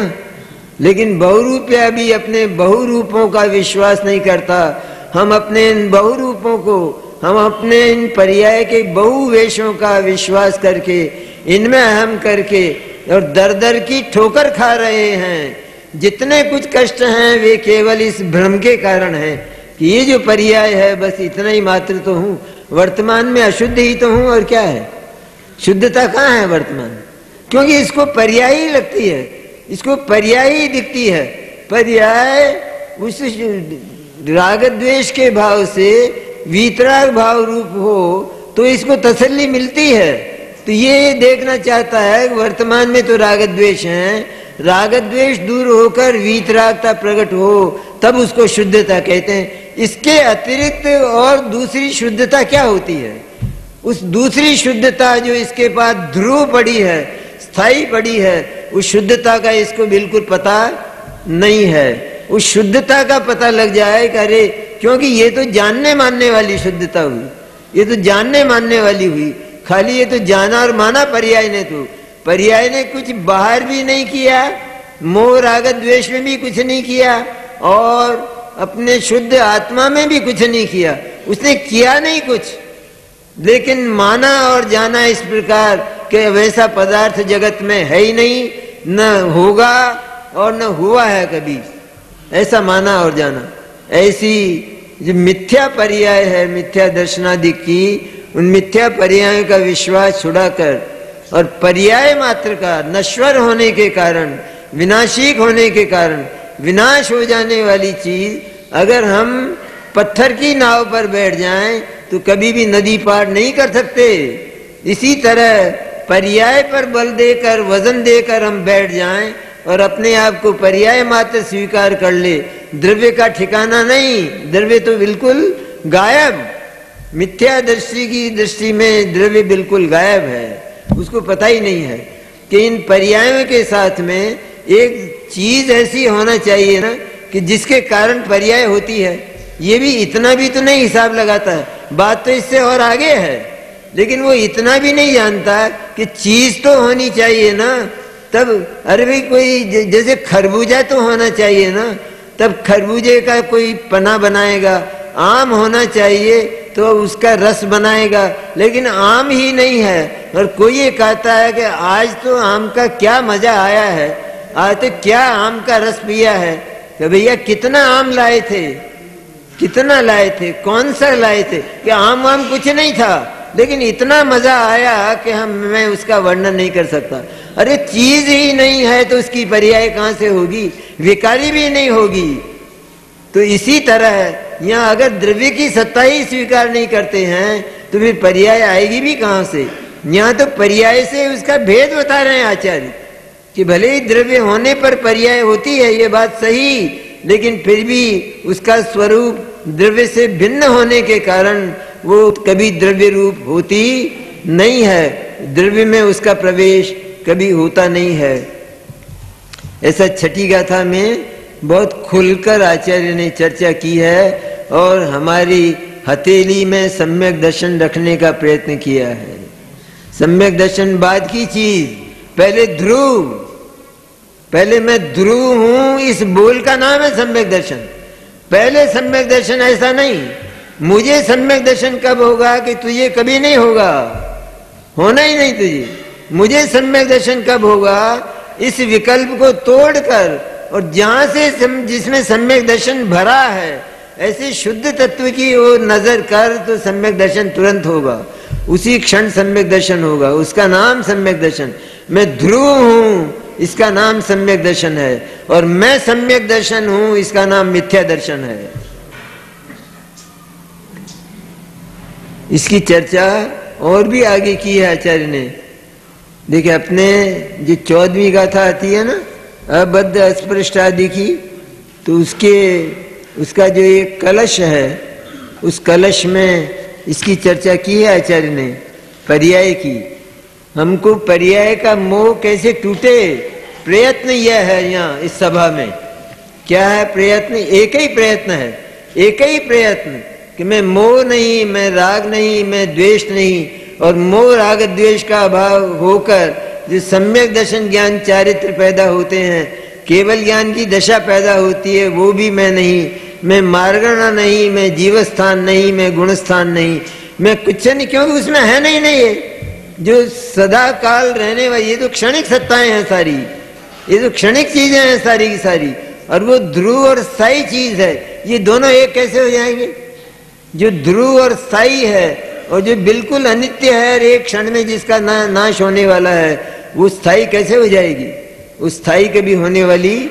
लेकिन बहुरूपिया भी अपने बहुरूपों का विश्वास नहीं करता। हम अपने इन बहुरूपों को, हम अपने इन पर्याय के बहुवेशों का विश्वास करके, इनमें अहम करके और दर दर की ठोकर खा रहे हैं। जितने कुछ कष्ट हैं वे केवल इस भ्रम के कारण है कि ये जो पर्याय है बस इतना ही मात्र तो हूं, वर्तमान में अशुद्ध ही तो हूं। और क्या है? शुद्धता कहाँ है वर्तमान? क्योंकि इसको पर्याय ही लगती है, इसको पर्याय ही दिखती है। पर्याय उस राग द्वेष के भाव से वीतराग भाव रूप हो तो इसको तसल्ली मिलती है। तो ये देखना चाहता है वर्तमान में तो राग द्वेष है, राग द्वेष दूर होकर वीतरागता प्रकट हो तब उसको शुद्धता कहते हैं। इसके अतिरिक्त और दूसरी शुद्धता क्या होती है? उस दूसरी शुद्धता जो इसके पास ध्रुव पड़ी है, स्थायी पड़ी है, उस शुद्धता का इसको बिल्कुल पता नहीं है। उस शुद्धता का पता लग जाए कि अरे, क्योंकि ये तो जानने मानने वाली शुद्धता हुई, ये तो जानने मानने वाली हुई। खाली ये तो जाना और माना पर्याय ने तो, पर्याय ने कुछ बाहर भी नहीं किया, मोह राग द्वेष में भी कुछ नहीं किया, और अपने शुद्ध आत्मा में भी कुछ नहीं किया। उसने किया नहीं कुछ, लेकिन माना और जाना इस प्रकार कि वैसा पदार्थ जगत में है ही नहीं, न होगा और न हुआ है कभी, ऐसा माना और जाना। ऐसी जो मिथ्या पर्याय है, मिथ्या दर्शनादि की, उन मिथ्या पर्यायों का विश्वास छुड़ाकर और पर्याय मात्र का नश्वर होने के कारण, विनाशिक होने के कारण, विनाश हो जाने वाली चीज अगर हम पत्थर की नाव पर बैठ जाएं तो कभी भी नदी पार नहीं कर सकते। इसी तरह पर्याय पर बल देकर, वजन देकर हम बैठ जाएं और अपने आप को पर्याय मात्र स्वीकार कर ले, द्रव्य का ठिकाना नहीं, द्रव्य तो बिल्कुल गायब। मिथ्या दृष्टि की दृष्टि में द्रव्य बिल्कुल गायब है, उसको पता ही नहीं है कि इन पर्यायों के साथ में एक चीज ऐसी होना चाहिए ना कि जिसके कारण पर्याय होती है। ये भी इतना भी तो नहीं हिसाब लगाता है, बात तो इससे और आगे है, लेकिन वो इतना भी नहीं जानता कि चीज तो होनी चाहिए ना। तब अरे भाई कोई जैसे खरबूजा तो होना चाहिए ना, तब खरबूजे का कोई पना बनाएगा। आम होना चाहिए तो उसका रस बनाएगा, लेकिन आम ही नहीं है। और कोई ये कहता है कि आज तो आम का क्या मजा आया है, आज तो क्या आम का रस पिया है। तो भैया कितना आम लाए थे, कितना लाए थे, कौन सा लाए थे? कि आम वाम कुछ नहीं था, लेकिन इतना मजा आया कि मैं उसका वर्णन नहीं कर सकता। अरे चीज ही नहीं है तो उसकी पर्याय कहां से होगी, विकारी भी नहीं होगी। तो इसी तरह यहाँ अगर द्रव्य की सत्ता ही स्वीकार नहीं करते हैं तो फिर पर्याय आएगी भी कहां से। यहाँ तो पर्याय से उसका भेद बता रहे हैं आचार्य कि भले ही द्रव्य होने पर पर्याय होती है, ये बात सही, लेकिन फिर भी उसका स्वरूप द्रव्य से भिन्न होने के कारण वो कभी द्रव्य रूप होती नहीं है, द्रव्य में उसका प्रवेश कभी होता नहीं है। ऐसा छठी गाथा में बहुत खुलकर आचार्य ने चर्चा की है और हमारी हथेली में सम्यक दर्शन रखने का प्रयत्न किया है। सम्यक दर्शन बाद की चीज, पहले ध्रुव, पहले मैं ध्रुव हूं, इस बोल का नाम है सम्यक दर्शन। पहले सम्यक दर्शन ऐसा नहीं, मुझे सम्यक दर्शन कब होगा कि तुझे कभी नहीं होगा, होना ही नहीं तुझे। मुझे सम्यक दर्शन कब होगा, इस विकल्प को तोड़कर और जहां से जिसमें सम्यक दर्शन भरा है ऐसे शुद्ध तत्व की ओर नजर कर तो सम्यक दर्शन तुरंत होगा, उसी क्षण सम्यक दर्शन होगा। उसका नाम सम्यक दर्शन। मैं ध्रुव हूं, इसका नाम सम्यक दर्शन है, और मैं सम्यक दर्शन हूं, इसका नाम मिथ्या दर्शन है। इसकी चर्चा और भी आगे की है आचार्य ने। देखिए अपने जो 14वीं गाथा आती है ना, अबद्ध अस्पृष्ट आदि की, तो उसका जो एक कलश है, उस कलश में इसकी चर्चा की है आचार्य ने, पर्याय की। हमको पर्याय का मोह कैसे टूटे, प्रयत्न यह है यहाँ इस सभा में। क्या है प्रयत्न? एक ही प्रयत्न है, एक ही प्रयत्न कि मैं मोह नहीं, मैं राग नहीं, मैं द्वेष नहीं, और मोह राग द्वेष का अभाव होकर जो सम्यक दर्शन ज्ञान चारित्र पैदा होते हैं, केवल ज्ञान की दशा पैदा होती है, वो भी मैं नहीं। मैं मार्गणा नहीं, मैं जीवस्थान नहीं, मैं गुणस्थान नहीं, मैं कुछ नहीं, क्योंकि उसमें है नहीं। ये जो सदा काल रहने वाली, ये तो क्षणिक सत्ताएं हैं सारी, ये तो क्षणिक चीजें हैं सारी की सारी, और वो ध्रुव और स्थायी चीज है। ये दोनों एक कैसे हो जाएंगे? जो ध्रुव और स्थायी है और जो बिल्कुल अनित्य है और एक क्षण में जिसका नाश होने वाला है, वो स्थायी कैसे हो जाएगी? वो स्थायी कभी होने वाली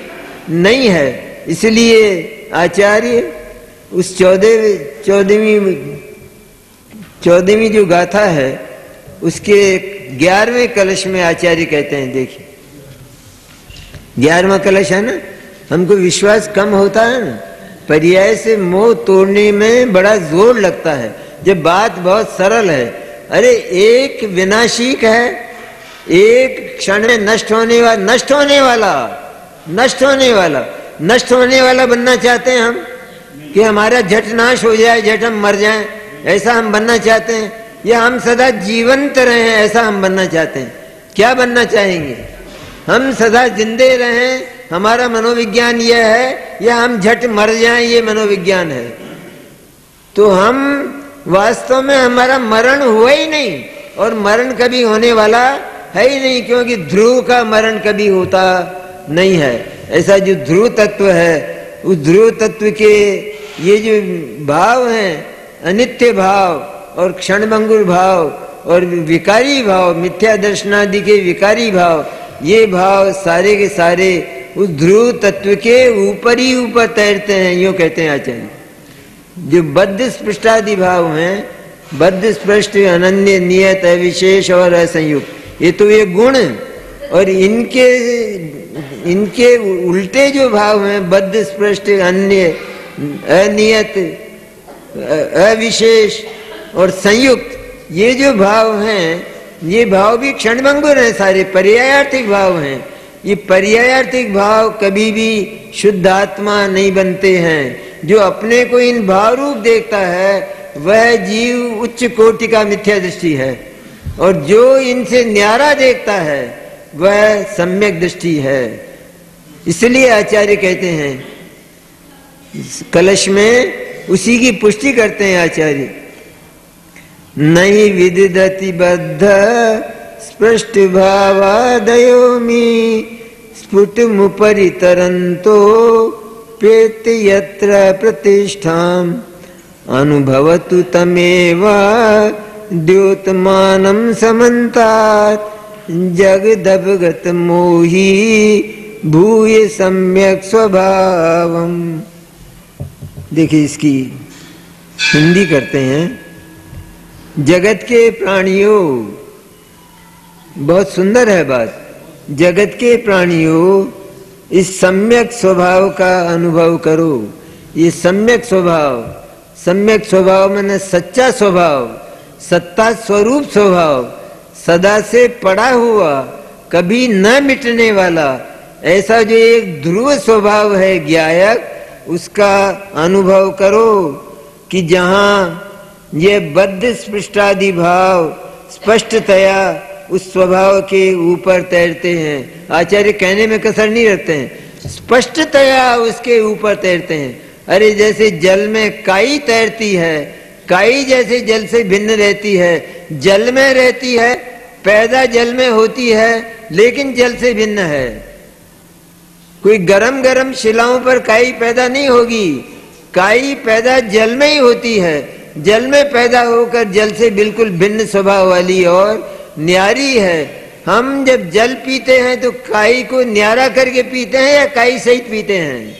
नहीं है। इसलिए आचार्य उस 14वीं जो गाथा है उसके 11वें कलश में आचार्य कहते हैं, देखिए 11वां कलश है ना, हमको विश्वास कम होता है ना, पर्याय से मोह तोड़ने में बड़ा जोर लगता है जब बात बहुत सरल है। अरे एक विनाशिक है, एक क्षण में नष्ट होने वाला बनना चाहते हैं हम कि हमारा झट नाश हो जाए, झट हम मर जाएं, ऐसा हम बनना चाहते हैं, या हम सदा जीवंत रहें, ऐसा हम बनना चाहते हैं। क्या बनना चाहेंगे? हम सदा जिंदे रहें, हमारा मनोविज्ञान यह है, या हम झट मर जाएं, ये मनोविज्ञान है। तो हम वास्तव में हमारा मरण हुआ ही नहीं, और मरण कभी होने वाला है ही नहीं, क्योंकि ध्रुव का मरण कभी होता नहीं है। ऐसा जो ध्रुव तत्व है, उस ध्रुव तत्व के ये जो भाव हैं, अनित्य भाव और क्षणभंगुर भाव और विकारी भाव, मिथ्या दर्शनादि के विकारी भाव, ये भाव सारे के सारे उस ध्रुव तत्व के ऊपर ही ऊपर तैरते हैं, यूं कहते हैं आचार्य। जो बद्ध स्पृष्टादि भाव हैं, बद्ध स्पृष्ट, अनन्य, नियत, अविशेष और असंयुक्त, ये तो ये गुण, और इनके उल्टे जो भाव हैं, बद्ध स्पृष्ट, अन्य, अनियत, अविशेष और संयुक्त, ये जो भाव हैं, ये भाव भी क्षणभंगुर हैं, सारे पर्यायार्थिक भाव हैं। ये पर्यायार्थिक भाव कभी भी शुद्ध आत्मा नहीं बनते हैं। जो अपने को इन भाव रूप देखता है वह जीव उच्च कोटि का मिथ्या दृष्टि है, और जो इनसे न्यारा देखता है वह सम्यक दृष्टि है। इसलिए आचार्य कहते हैं कलश में, उसी की पुष्टि करते हैं आचार्य, नहीं विदिदति बद्ध स्पष्ट भावादयोमि स्फुटमुपरि तरन्तो पेत यत्र प्रतिष्ठाम् अनुभवतु तमेव द्योतमानं समन्तात् जगदवगत मोही भूय सम्यक स्वभावम। देखिए इसकी हिंदी करते हैं। जगत के प्राणियों, बहुत सुंदर है बात, जगत के प्राणियों इस सम्यक स्वभाव का अनुभव करो। ये सम्यक स्वभाव माने सच्चा स्वभाव, सत्ता स्वरूप स्वभाव, सदा से पड़ा हुआ, कभी न मिटने वाला, ऐसा जो एक ध्रुव स्वभाव है ज्ञायक, उसका अनुभव करो कि जहाँ ये बद्ध स्पृष्टादि भाव स्पष्टतया उस स्वभाव के ऊपर तैरते हैं। आचार्य कहने में कसर नहीं रखते हैं, स्पष्टतया उसके ऊपर तैरते हैं। अरे जैसे जल में काई तैरती है, काई जैसे जल से भिन्न रहती है, जल में रहती है, पैदा जल में होती है, लेकिन जल से भिन्न है। कोई गरम गरम शिलाओं पर काई पैदा नहीं होगी, काई पैदा जल में ही होती है, जल में पैदा होकर जल से बिल्कुल भिन्न स्वभाव वाली और न्यारी है। हम जब जल पीते हैं तो काई को न्यारा करके पीते हैं या काई सहित पीते हैं?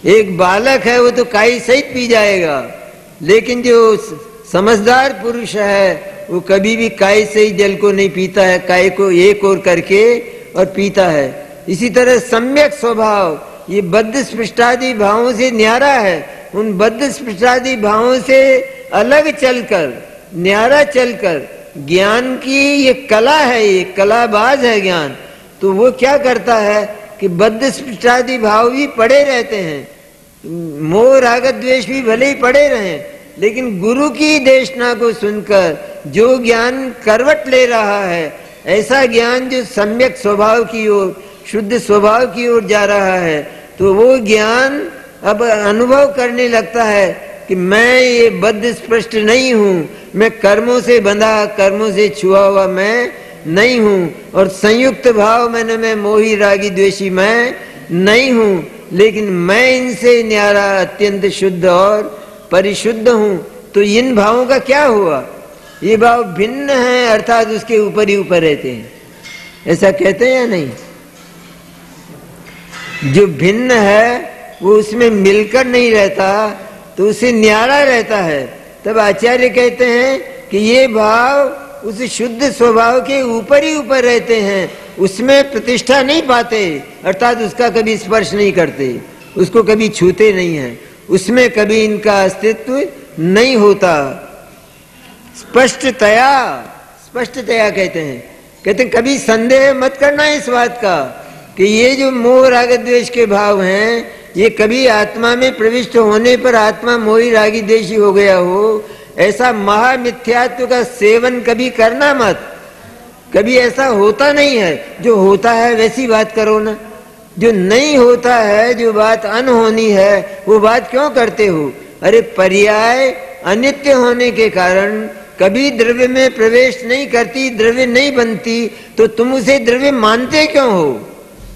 एक बालक है वो तो काई सहित पी जाएगा, लेकिन जो समझदार पुरुष है वो कभी भी काई सहित जल को नहीं पीता है, काई को एक और करके और पीता है। इसी तरह सम्यक स्वभाव ये बद्ध स्पृष्टादि भावों से न्यारा है। उन बद्ध स्पृष्टादि भावों से अलग चलकर, न्यारा चलकर ज्ञान की ये कला है, ये कलाबाज है ज्ञान। तो वो क्या करता है कि बद्ध स्पृष्टादि भाव भी पड़े रहते हैं, मोह राग द्वेष भी भले ही पड़े रहें, लेकिन गुरु की देशना को सुनकर जो ज्ञान करवट ले रहा है, ऐसा ज्ञान जो सम्यक स्वभाव की ओर, शुद्ध स्वभाव की ओर जा रहा है, तो वो ज्ञान अब अनुभव करने लगता है कि मैं ये बद्ध स्पष्ट नहीं हूँ, मैं कर्मों से बंधा, कर्मों से छुआ हुआ मैं नहीं हूँ, और संयुक्त भाव मैंने मैं मोही रागी द्वेषी मैं नहीं हूँ, लेकिन मैं इनसे न्यारा अत्यंत शुद्ध और परिशुद्ध हूँ। तो इन भावों का क्या हुआ? ये भाव भिन्न है, अर्थात उसके ऊपर ही ऊपर रहते हैं, ऐसा कहते हैं या नहीं? जो भिन्न है वो उसमें मिलकर नहीं रहता, तो उसे न्यारा रहता है। तब आचार्य कहते हैं कि ये भाव उस शुद्ध स्वभाव के ऊपर ही ऊपर रहते हैं, उसमें प्रतिष्ठा नहीं पाते, अर्थात उसका कभी स्पर्श नहीं करते, उसको कभी छूते नहीं हैं, उसमें कभी इनका अस्तित्व नहीं होता। स्पष्टतया कहते हैं कभी संदेह मत करना इस बात का कि ये जो मोह राग द्वेष के भाव हैं, ये कभी आत्मा में प्रविष्ट होने पर आत्मा मोही रागी द्वेषी हो गया हो, ऐसा महामिथ्यात्व का सेवन कभी करना मत। कभी ऐसा होता नहीं है। जो होता है वैसी बात करो ना, जो नहीं होता है, जो बात अनहोनी है, वो बात क्यों करते हो? अरे पर्याय अनित्य होने के कारण कभी द्रव्य में प्रवेश नहीं करती, द्रव्य नहीं बनती, तो तुम उसे द्रव्य मानते क्यों हो?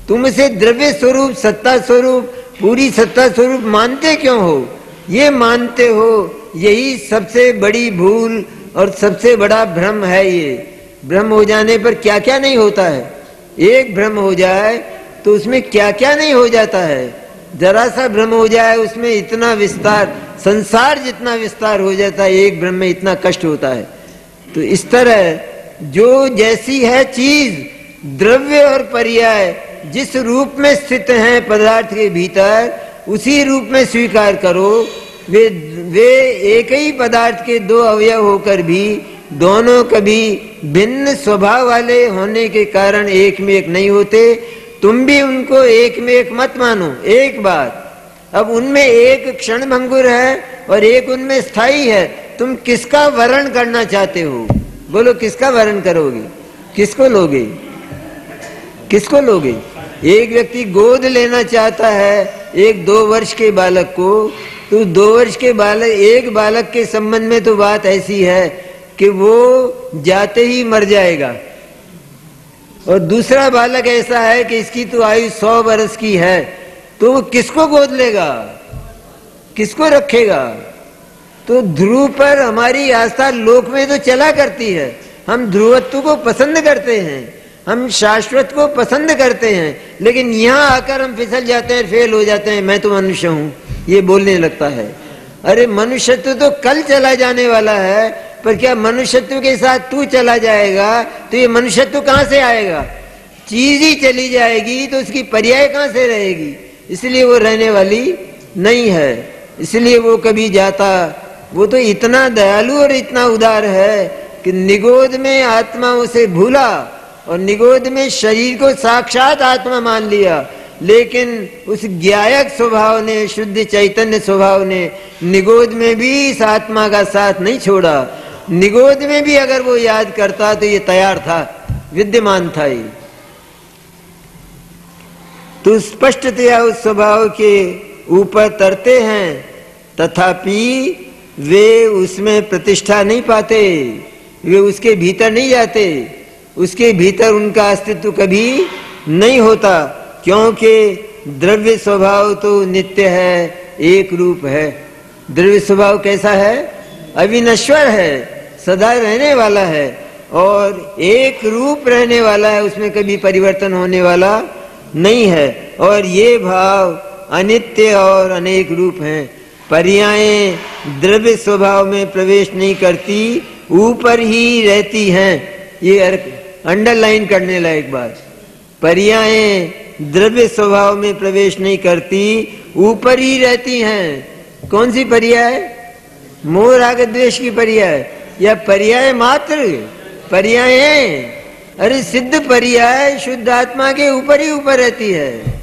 तुम उसे द्रव्य स्वरूप, सत्ता स्वरूप, पूरी सत्ता स्वरूप मानते क्यों हो? ये मानते हो, यही सबसे बड़ी भूल और सबसे बड़ा भ्रम है। ये भ्रम हो जाने पर क्या क्या नहीं होता है। एक भ्रम हो जाए तो उसमें क्या क्या नहीं हो जाता है। जरा सा भ्रम हो जाए उसमें इतना विस्तार, संसार जितना विस्तार हो जाता है, एक भ्रम में इतना कष्ट होता है। तो इस तरह जो जैसी है चीज, द्रव्य और पर्याय जिस रूप में स्थित हैं पदार्थ के भीतर, उसी रूप में स्वीकार करो। वे एक ही पदार्थ के दो अवयव होकर भी दोनों कभी भिन्न स्वभाव वाले होने के कारण एक में एक नहीं होते। तुम भी उनको एक में एक मत मानो। एक बात, अब उनमें एक क्षण भंगुर है और एक उनमें स्थायी है। तुम किसका वर्ण करना चाहते हो? बोलो, किसका वर्ण करोगे? किसको लोगे? किसको लोगे? एक व्यक्ति गोद लेना चाहता है एक 2 वर्ष के बालक को, तो 2 वर्ष के बालक, एक बालक के संबंध में तो बात ऐसी है कि वो जाते ही मर जाएगा, और दूसरा बालक ऐसा है कि इसकी तो आयु 100 वर्ष की है, तो वो किसको गोद लेगा? किसको रखेगा? तो ध्रुव पर हमारी आस्था लोक में तो चला करती है। हम ध्रुवत्व को पसंद करते हैं, हम शाश्वत को पसंद करते हैं, लेकिन यहाँ आकर हम फिसल जाते हैं, फेल हो जाते हैं। मैं तो मनुष्य हूँ, ये बोलने लगता है। अरे मनुष्यत्व तो कल चला जाने वाला है, पर क्या मनुष्यत्व के साथ तू चला जाएगा तो ये मनुष्यत्व कहाँ से आएगा? चीज ही चली जाएगी तो उसकी पर्याय कहाँ से रहेगी? इसलिए वो रहने वाली नहीं है, इसलिए वो कभी जाता। वो तो इतना दयालु और इतना उदार है कि निगोद में आत्मा उसे भूला और निगोद में शरीर को साक्षात आत्मा मान लिया, लेकिन उस ज्ञायक स्वभाव ने, शुद्ध चैतन्य स्वभाव ने निगोद में भी इस आत्मा का साथ नहीं छोड़ा। निगोद में भी अगर वो याद करता तो ये तैयार था, विद्यमान था। ये तो स्पष्टतया उस स्वभाव के ऊपर तरते हैं, तथापि वे उसमें प्रतिष्ठा नहीं पाते, वे उसके भीतर नहीं जाते, उसके भीतर उनका अस्तित्व कभी नहीं होता, क्योंकि द्रव्य स्वभाव तो नित्य है, एक रूप है। द्रव्य स्वभाव कैसा है? अविनश्वर है, सदा रहने वाला है और एक रूप रहने वाला है, उसमें कभी परिवर्तन होने वाला नहीं है। और ये भाव अनित्य और अनेक रूप हैं। पर्यायें द्रव्य स्वभाव में प्रवेश नहीं करती, ऊपर ही रहती हैं। ये अंडरलाइन करने लायक बात। पर्यायें द्रव्य स्वभाव में प्रवेश नहीं करती, ऊपर ही रहती हैं। कौन सी पर्याय? मोह राग द्वेष की पर्याय या पर्याय मात्र? पर्यायें, अरे सिद्ध पर्याय शुद्ध आत्मा के ऊपर ही ऊपर रहती है,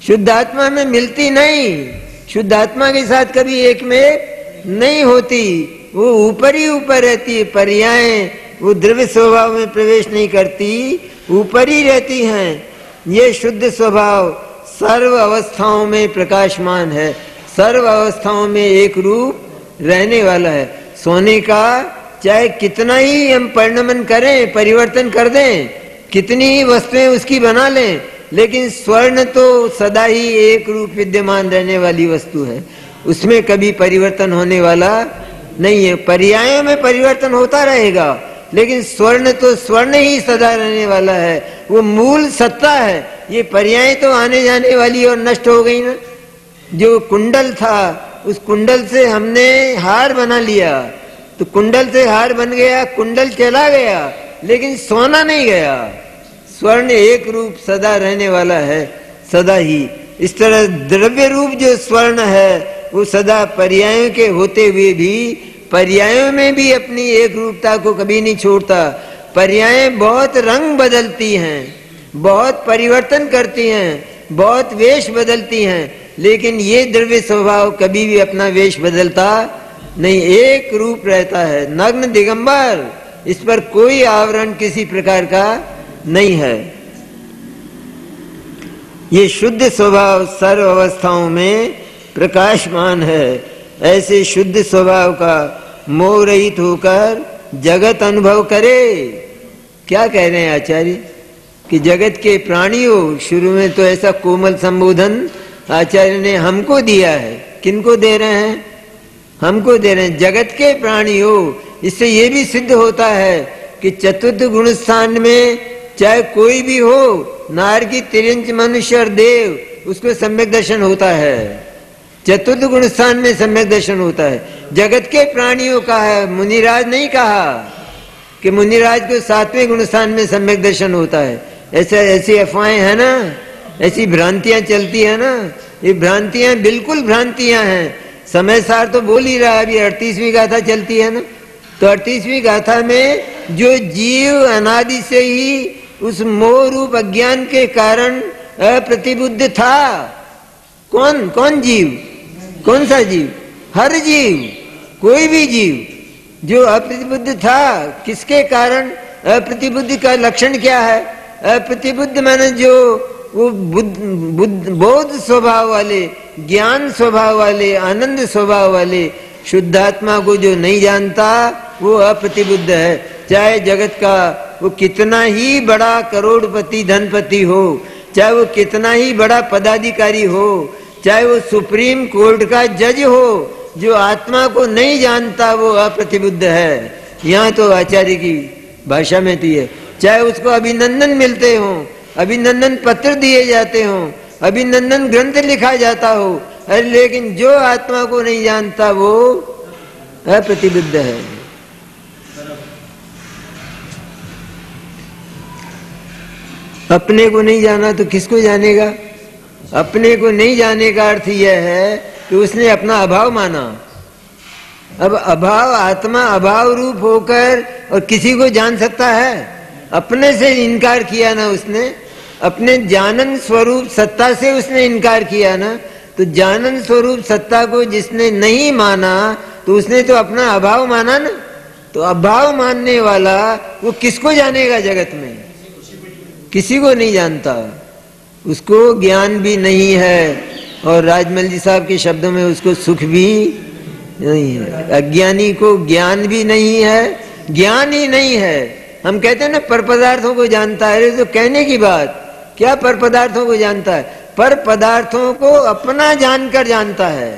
शुद्ध आत्मा में मिलती नहीं, शुद्ध आत्मा के साथ कभी एक में नहीं होती, वो ऊपर ही ऊपर रहती है। पर्यायें वो द्रव्य स्वभाव में प्रवेश नहीं करती, ऊपर ही रहती हैं। ये शुद्ध स्वभाव सर्व अवस्थाओं में प्रकाशमान है, सर्व अवस्थाओं में एक रूप रहने वाला है। सोने का चाहे कितना ही हम परिणमन करें, परिवर्तन कर दें, कितनी ही वस्तुएं उसकी बना लें, लेकिन स्वर्ण तो सदा ही एक रूप विद्यमान रहने वाली वस्तु है, उसमें कभी परिवर्तन होने वाला नहीं है। पर्यायों में परिवर्तन होता रहेगा, लेकिन स्वर्ण तो स्वर्ण ही सदा रहने वाला है, वो मूल सत्ता है। ये पर्याय तो आने जाने वाली और नष्ट हो गई ना। जो कुंडल था, उस कुंडल से हमने हार बना लिया, तो कुंडल से हार बन गया, कुंडल चला गया, लेकिन सोना नहीं गया। स्वर्ण एक रूप सदा रहने वाला है, सदा ही। इस तरह द्रव्य रूप जो स्वर्ण है वो सदा पर्यायों के होते हुए भी पर्यायों में भी अपनी एक रूपता को कभी नहीं छोड़ता। पर्यायें बहुत रंग बदलती हैं, बहुत परिवर्तन करती हैं, बहुत वेश बदलती हैं, लेकिन ये द्रव्य स्वभाव कभी भी अपना वेश बदलता नहीं, एक रूप रहता है। नग्न दिगंबर इस पर कोई आवरण किसी प्रकार का नहीं है। ये शुद्ध स्वभाव सर्व अवस्थाओं में प्रकाशमान है। ऐसे शुद्ध स्वभाव का मोह रहित होकर जगत अनुभव करे। क्या कह रहे हैं आचार्य कि जगत के प्राणियों, शुरू में तो ऐसा कोमल संबोधन आचार्य ने हमको दिया है। किनको दे रहे हैं? हमको दे रहे हैं, जगत के प्राणियों। इससे ये भी सिद्ध होता है कि चतुर्थ गुण स्थान में चाहे कोई भी हो, नार की तिरंच मनुष्य और देव, उसको सम्यक दर्शन होता है। चतुर्थ गुण स्थान में सम्यक दर्शन होता है। जगत के प्राणियों का है, मुनिराज नहीं कहा कि मुनिराज को 7वें गुण स्थान में सम्यक दर्शन होता है। ऐसी अफवाहें है ना, ऐसी भ्रांतियां चलती है ना। ये भ्रांतियां बिल्कुल भ्रांतियां हैं। समय सार तो बोल ही रहा है, अभी 38वीं गाथा चलती है ना, तो 38वीं गाथा में जो जीव अनादि से ही उस मोह रूप अज्ञान के कारण अप्रतिबुद्ध था, कौन जीव, कौन सा जीव? हर जीव, कोई भी जीव जो अप्रतिबुद्ध था, किसके कारण? अप्रतिबुद्धि का लक्षण क्या है? अप्रतिबुद्ध माने जो वो बोध स्वभाव वाले, ज्ञान स्वभाव वाले, आनंद स्वभाव वाले शुद्धात्मा को जो नहीं जानता, वो अप्रतिबुद्ध है। चाहे जगत का वो कितना ही बड़ा करोड़पति धनपति हो, चाहे वो कितना ही बड़ा पदाधिकारी हो, चाहे वो सुप्रीम कोर्ट का जज हो, जो आत्मा को नहीं जानता वो अप्रतिबुद्ध है। यहाँ तो आचार्य की भाषा में तो है, चाहे उसको अभिनंदन मिलते हो, अभिनंदन पत्र दिए जाते हो, अभिनंदन ग्रंथ लिखा जाता हो, अरे लेकिन जो आत्मा को नहीं जानता वो अप्रतिबुद्ध है। अपने को नहीं जाना तो किसको जानेगा? अपने को नहीं जाने का अर्थ यह है कि उसने अपना अभाव माना। अब अभाव, आत्मा अभाव रूप होकर और किसी को जान सकता है? अपने से इनकार किया ना उसने, अपने जानन स्वरूप सत्ता से उसने इनकार किया ना। तो जानन स्वरूप सत्ता को जिसने नहीं माना तो उसने तो अपना अभाव माना ना। तो अभाव मानने वाला वो किसको जानेगा जगत में? किसी को नहीं जानता, उसको ज्ञान भी नहीं है। और राजमल जी साहब के शब्दों में उसको सुख भी नहीं है। अज्ञानी को ज्ञान भी नहीं है, ज्ञान ही नहीं है। हम कहते हैं ना पर पदार्थों को जानता है, अरे तो कहने की बात, क्या पर पदार्थों को जानता है? पर पदार्थों को अपना जानकर जानता है,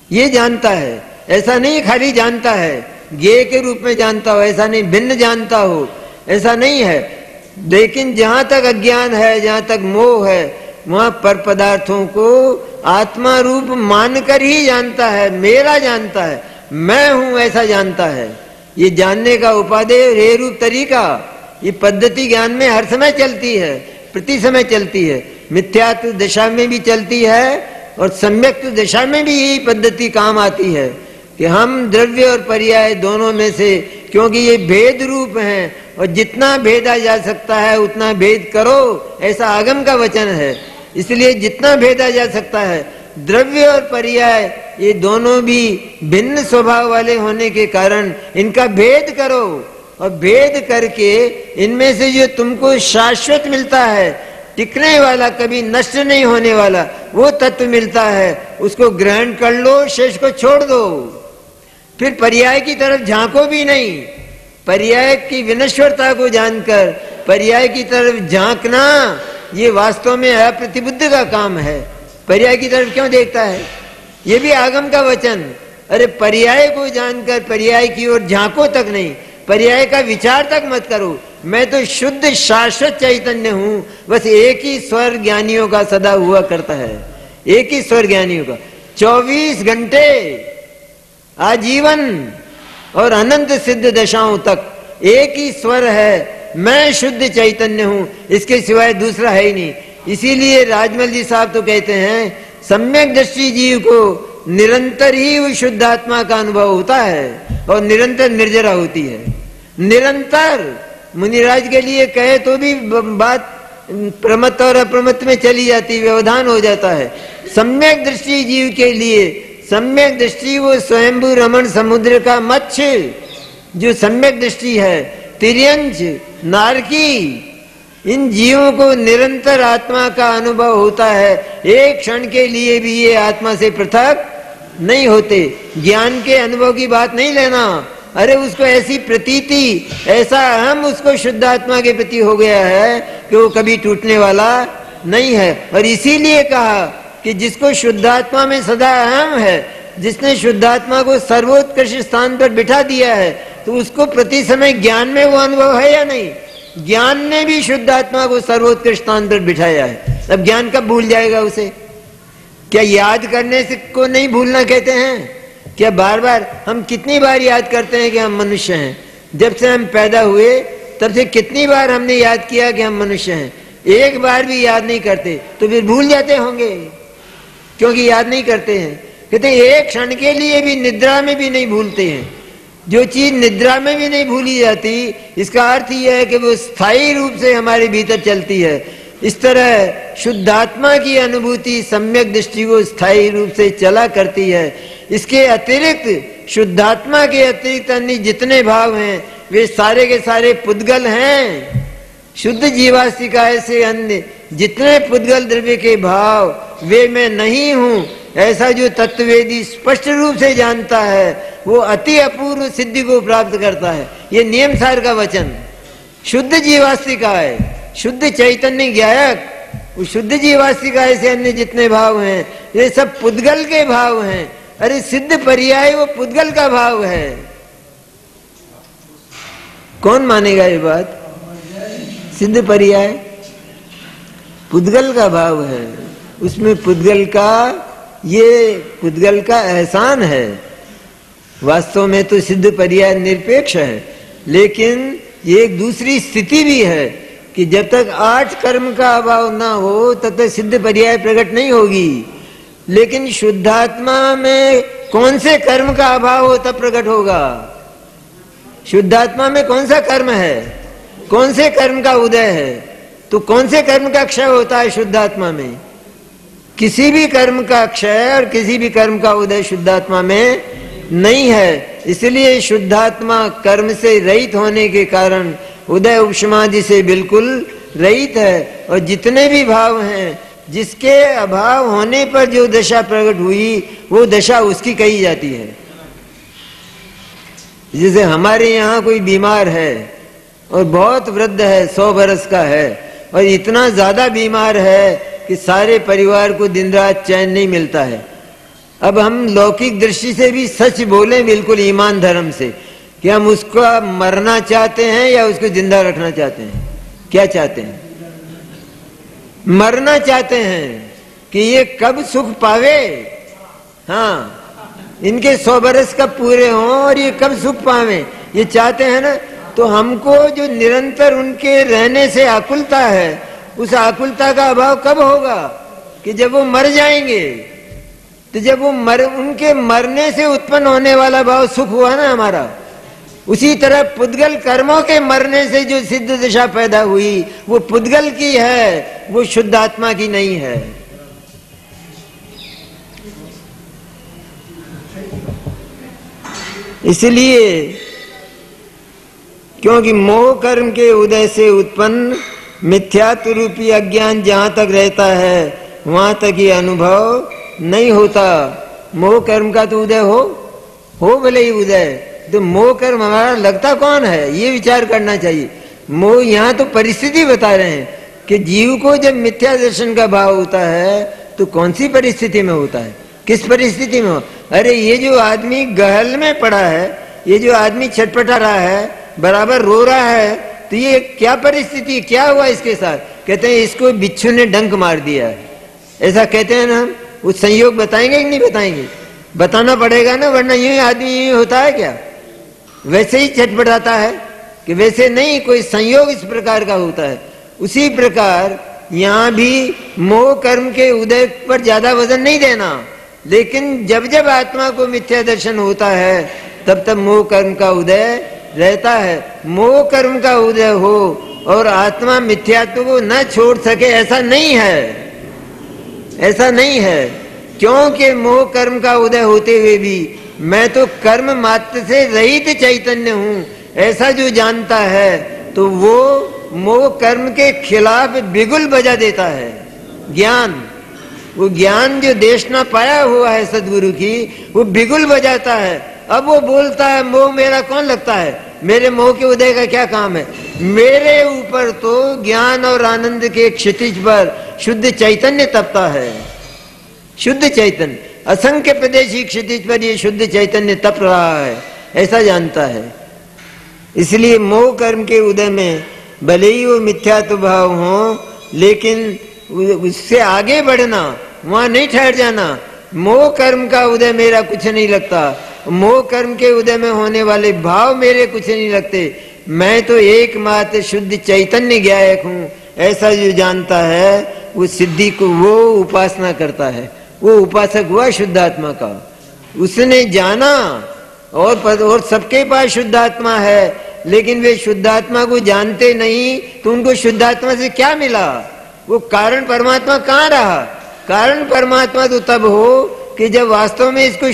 ये जानता है। ऐसा नहीं खाली जानता है, ज्ञेय के रूप में जानता हो, ऐसा नहीं भिन्न जानता हो, ऐसा नहीं है। लेकिन जहां तक अज्ञान है, जहां तक मोह है, वहां पर पदार्थों को आत्मा रूप मानकर ही जानता है, मेरा जानता है, मैं हूं ऐसा जानता है। ये जानने का उपादेय हे रूप तरीका, ये पद्धति ज्ञान में हर समय चलती है, प्रति समय चलती है। मिथ्यात्व दशा में भी चलती है और सम्यक्त्व दशा में भी यही पद्धति काम आती है कि हम द्रव्य और पर्याय दोनों में से, क्योंकि ये भेद रूप हैं और जितना भेदा जा सकता है उतना भेद करो, ऐसा आगम का वचन है। इसलिए जितना भेदा जा सकता है, द्रव्य और पर्याय ये दोनों भी भिन्न स्वभाव वाले होने के कारण इनका भेद करो, और भेद करके इनमें से जो तुमको शाश्वत मिलता है, टिकने वाला, कभी नष्ट नहीं होने वाला, वो तत्व मिलता है, उसको ग्रहण कर लो, शेष को छोड़ दो। फिर पर्याय की तरफ झांको भी नहीं। पर्याय की विनश्वरता को जानकर पर्याय की तरफ झांकना ये वास्तव में अप्रतिबुद्ध का काम है। पर्याय की तरफ क्यों देखता है? ये भी आगम का वचन। अरे पर्याय को जानकर पर्याय की ओर झांको तक नहीं, पर्याय का विचार तक मत करो। मैं तो शुद्ध शाश्वत चैतन्य हूं, बस एक ही स्वर ज्ञानियों का सदा हुआ करता है, एक ही स्वर ज्ञानियों का 24 घंटे आजीवन और अनंत सिद्ध दशाओं तक एक ही स्वर है, मैं शुद्ध चैतन्य हूं, इसके सिवाय दूसरा है ही नहीं। इसीलिए राजमल जी साहब तो कहते हैं सम्यक दृष्टि जीव को निरंतर ही वो शुद्धात्मा का अनुभव होता है और निरंतर निर्जरा होती है। निरंतर मुनिराज के लिए कहे तो भी बात प्रमत्त और अप्रमत्त में चली जाती, व्यवधान हो जाता है। सम्यक दृष्टि जीव के लिए सम्यक दृष्टि वो स्वयंभू रमण समुद्र का मत्स्य, जो सम्यक दृष्टि है, तिर्यंच, नारकी, इन जीवों को निरंतर आत्मा का अनुभव होता है। एक क्षण के लिए भी ये आत्मा से पृथक नहीं होते। ज्ञान के अनुभव की बात नहीं लेना। अरे उसको ऐसी प्रतीति, ऐसा अहम उसको शुद्ध आत्मा के प्रति हो गया है कि वो कभी टूटने वाला नहीं है। और इसीलिए कहा कि जिसको शुद्धात्मा में सदा अहम है, जिसने शुद्धात्मा को सर्वोत्कृष्ट स्थान पर बिठा दिया है, तो उसको प्रति समय ज्ञान में वो अनुभव है या नहीं? ज्ञान ने भी शुद्धात्मा को सर्वोत्कृष्ट स्थान पर बिठाया है। अब ज्ञान कब भूल जाएगा उसे? क्या याद करने से को नहीं भूलना कहते हैं? क्या बार बार हम कितनी बार याद करते हैं कि हम मनुष्य हैं? जब से हम पैदा हुए तब से कितनी बार हमने याद किया कि हम मनुष्य हैं? एक बार भी याद नहीं करते तो फिर भूल जाते होंगे, क्योंकि याद नहीं करते हैं। कहते हैं एक क्षण के लिए भी निद्रा में भी नहीं भूलते हैं। जो चीज निद्रा में भी नहीं भूली जाती, इसका अर्थ यह है कि वो स्थायी रूप से हमारे भीतर चलती है। इस तरह शुद्धात्मा की अनुभूति सम्यक दृष्टि को स्थायी रूप से चला करती है। इसके अतिरिक्त, शुद्धात्मा के अतिरिक्त अन्य जितने भाव हैं वे सारे के सारे पुद्गल हैं। शुद्ध जीवास्तिकाय से अन्य जितने पुद्गल द्रव्य के भाव, वे मैं नहीं हूं, ऐसा जो तत्ववेदी स्पष्ट रूप से जानता है, वो अति अपूर्व सिद्धि को प्राप्त करता है। ये नियम सार का वचन। शुद्ध जीवास्तिकाय, शुद्ध चैतन्य ज्ञायक, उस शुद्ध जीवास्तिकाय से अन्य जितने भाव हैं ये सब पुद्गल के भाव हैं। अरे सिद्ध पर्याय वो पुद्गल का भाव है। कौन मानेगा ये बात? सिद्ध पर्याय पुद्गल का भाव है। उसमें पुद्गल का, ये पुद्गल का एहसान है। वास्तव में तो सिद्ध पर्याय निरपेक्ष है, लेकिन ये एक दूसरी स्थिति भी है कि जब तक 8 कर्म का अभाव ना हो तब तक सिद्ध पर्याय प्रकट नहीं होगी। लेकिन शुद्धात्मा में कौन से कर्म का अभाव हो तब प्रकट होगा? शुद्धात्मा में कौन सा कर्म है? कौन से कर्म का उदय है? तो कौन से कर्म का क्षय होता है शुद्धात्मा में? किसी भी कर्म का क्षय और किसी भी कर्म का उदय शुद्धात्मा में नहीं है। इसलिए शुद्धात्मा कर्म से रहित होने के कारण उदय उपशमादि से बिल्कुल रहित है। और जितने भी भाव हैं, जिसके अभाव होने पर जो दशा प्रकट हुई, वो दशा उसकी कही जाती है। जैसे हमारे यहाँ कोई बीमार है और बहुत वृद्ध है, 100 बरस का है, और इतना ज्यादा बीमार है कि सारे परिवार को दिन रात चैन नहीं मिलता है। अब हम लौकिक दृष्टि से भी सच बोले, बिल्कुल ईमान धर्म से, कि हम उसको मरना चाहते हैं या उसको जिंदा रखना चाहते हैं? क्या चाहते हैं? मरना चाहते हैं कि ये कब सुख पावे। हाँ, इनके 100 बरस कब पूरे हों और ये कब सुख पावे, ये चाहते हैं ना। तो हमको जो निरंतर उनके रहने से आकुलता है, उस आकुलता का अभाव कब होगा? कि जब वो मर जाएंगे। तो जब वो उनके मरने से उत्पन्न होने वाला भाव सुख हुआ ना हमारा, उसी तरह पुद्गल कर्मों के मरने से जो सिद्ध दशा पैदा हुई, वो पुद्गल की है, वो शुद्ध आत्मा की नहीं है। इसलिए क्योंकि मोह कर्म के उदय से उत्पन्न मिथ्यात्व रूपी अज्ञान जहां तक रहता है, वहां तक ये अनुभव नहीं होता। मोह कर्म का तो उदय हो भले ही उदय, तो मोह कर्म हमारा लगता कौन है, ये विचार करना चाहिए। मोह यहाँ तो परिस्थिति बता रहे हैं कि जीव को जब मिथ्या दर्शन का भाव होता है तो कौन सी परिस्थिति में होता है, किस परिस्थिति में हो। अरे ये जो आदमी गहल में पड़ा है, ये जो आदमी छटपटा रहा है, बराबर रो रहा है, तो ये क्या परिस्थिति, क्या हुआ इसके साथ? कहते हैं इसको बिच्छू ने डंक मार दिया है, ऐसा कहते हैं ना। हम उस संयोग बताएंगे कि नहीं बताएंगे? बताना पड़ेगा ना, वरना यूं आदमी यूं होता है क्या? वैसे ही छटपटाता है कि वैसे नहीं, कोई संयोग इस प्रकार का होता है। उसी प्रकार यहाँ भी मोह कर्म के उदय पर ज्यादा वजन नहीं देना, लेकिन जब जब आत्मा को मिथ्या दर्शन होता है तब तब मोह कर्म का उदय रहता है। मोह कर्म का उदय हो और आत्मा मिथ्यात्व को न छोड़ सके, ऐसा नहीं है, ऐसा नहीं है। क्योंकि मोह कर्म का उदय होते हुए भी मैं तो कर्म मात्र से रहित चैतन्य हूं, ऐसा जो जानता है तो वो मोह कर्म के खिलाफ बिगुल बजा देता है। ज्ञान, वो ज्ञान जो देशना पाया हुआ है सदगुरु की, वो बिगुल बजाता है। अब वो बोलता है मोह मेरा कौन लगता है, मेरे मोह के उदय का क्या काम है। मेरे ऊपर तो ज्ञान और आनंद के क्षितिज पर शुद्ध चैतन्य तपता है। शुद्ध चैतन्य, असंख्य प्रदेशी क्षितिज पर ये शुद्ध चैतन्य तप रहा है, ऐसा जानता है। इसलिए मोह कर्म के उदय में भले ही वो मिथ्यात्व भाव हो, लेकिन उससे आगे बढ़ना, वहां नहीं ठहर जाना। मोह कर्म का उदय मेरा कुछ नहीं लगता, मोह कर्म के उदय में होने वाले भाव मेरे कुछ नहीं लगते, मैं तो एकमात्र शुद्ध चैतन्य ज्ञायक हूं, ऐसा जो जानता है वो सिद्धि को वो उपासना करता है। वो उपासक हुआ शुद्धात्मा का। उसने जाना और सबके पास शुद्धात्मा है, लेकिन वे शुद्धात्मा को जानते नहीं, तो उनको शुद्धात्मा से क्या मिला। वो कारण परमात्मा कहाँ रहा। कारण परमात्मा तो तब हो कि जब वास्तव में इसको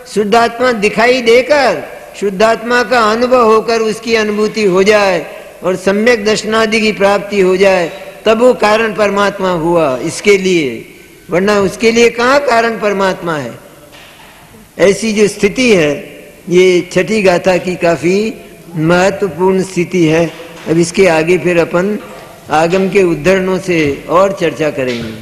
शुद्धात्मा दिखाई देकर, शुद्धात्मा का अनुभव होकर उसकी अनुभूति हो जाए और सम्यक दर्शनादि की प्राप्ति हो जाए, तब वो कारण परमात्मा हुआ इसके लिए। वरना उसके लिए कहाँ कारण परमात्मा है। ऐसी जो स्थिति है, ये छठी गाथा की काफी महत्वपूर्ण स्थिति है। अब इसके आगे फिर अपन आगम के उद्धरणों से और चर्चा करेंगे।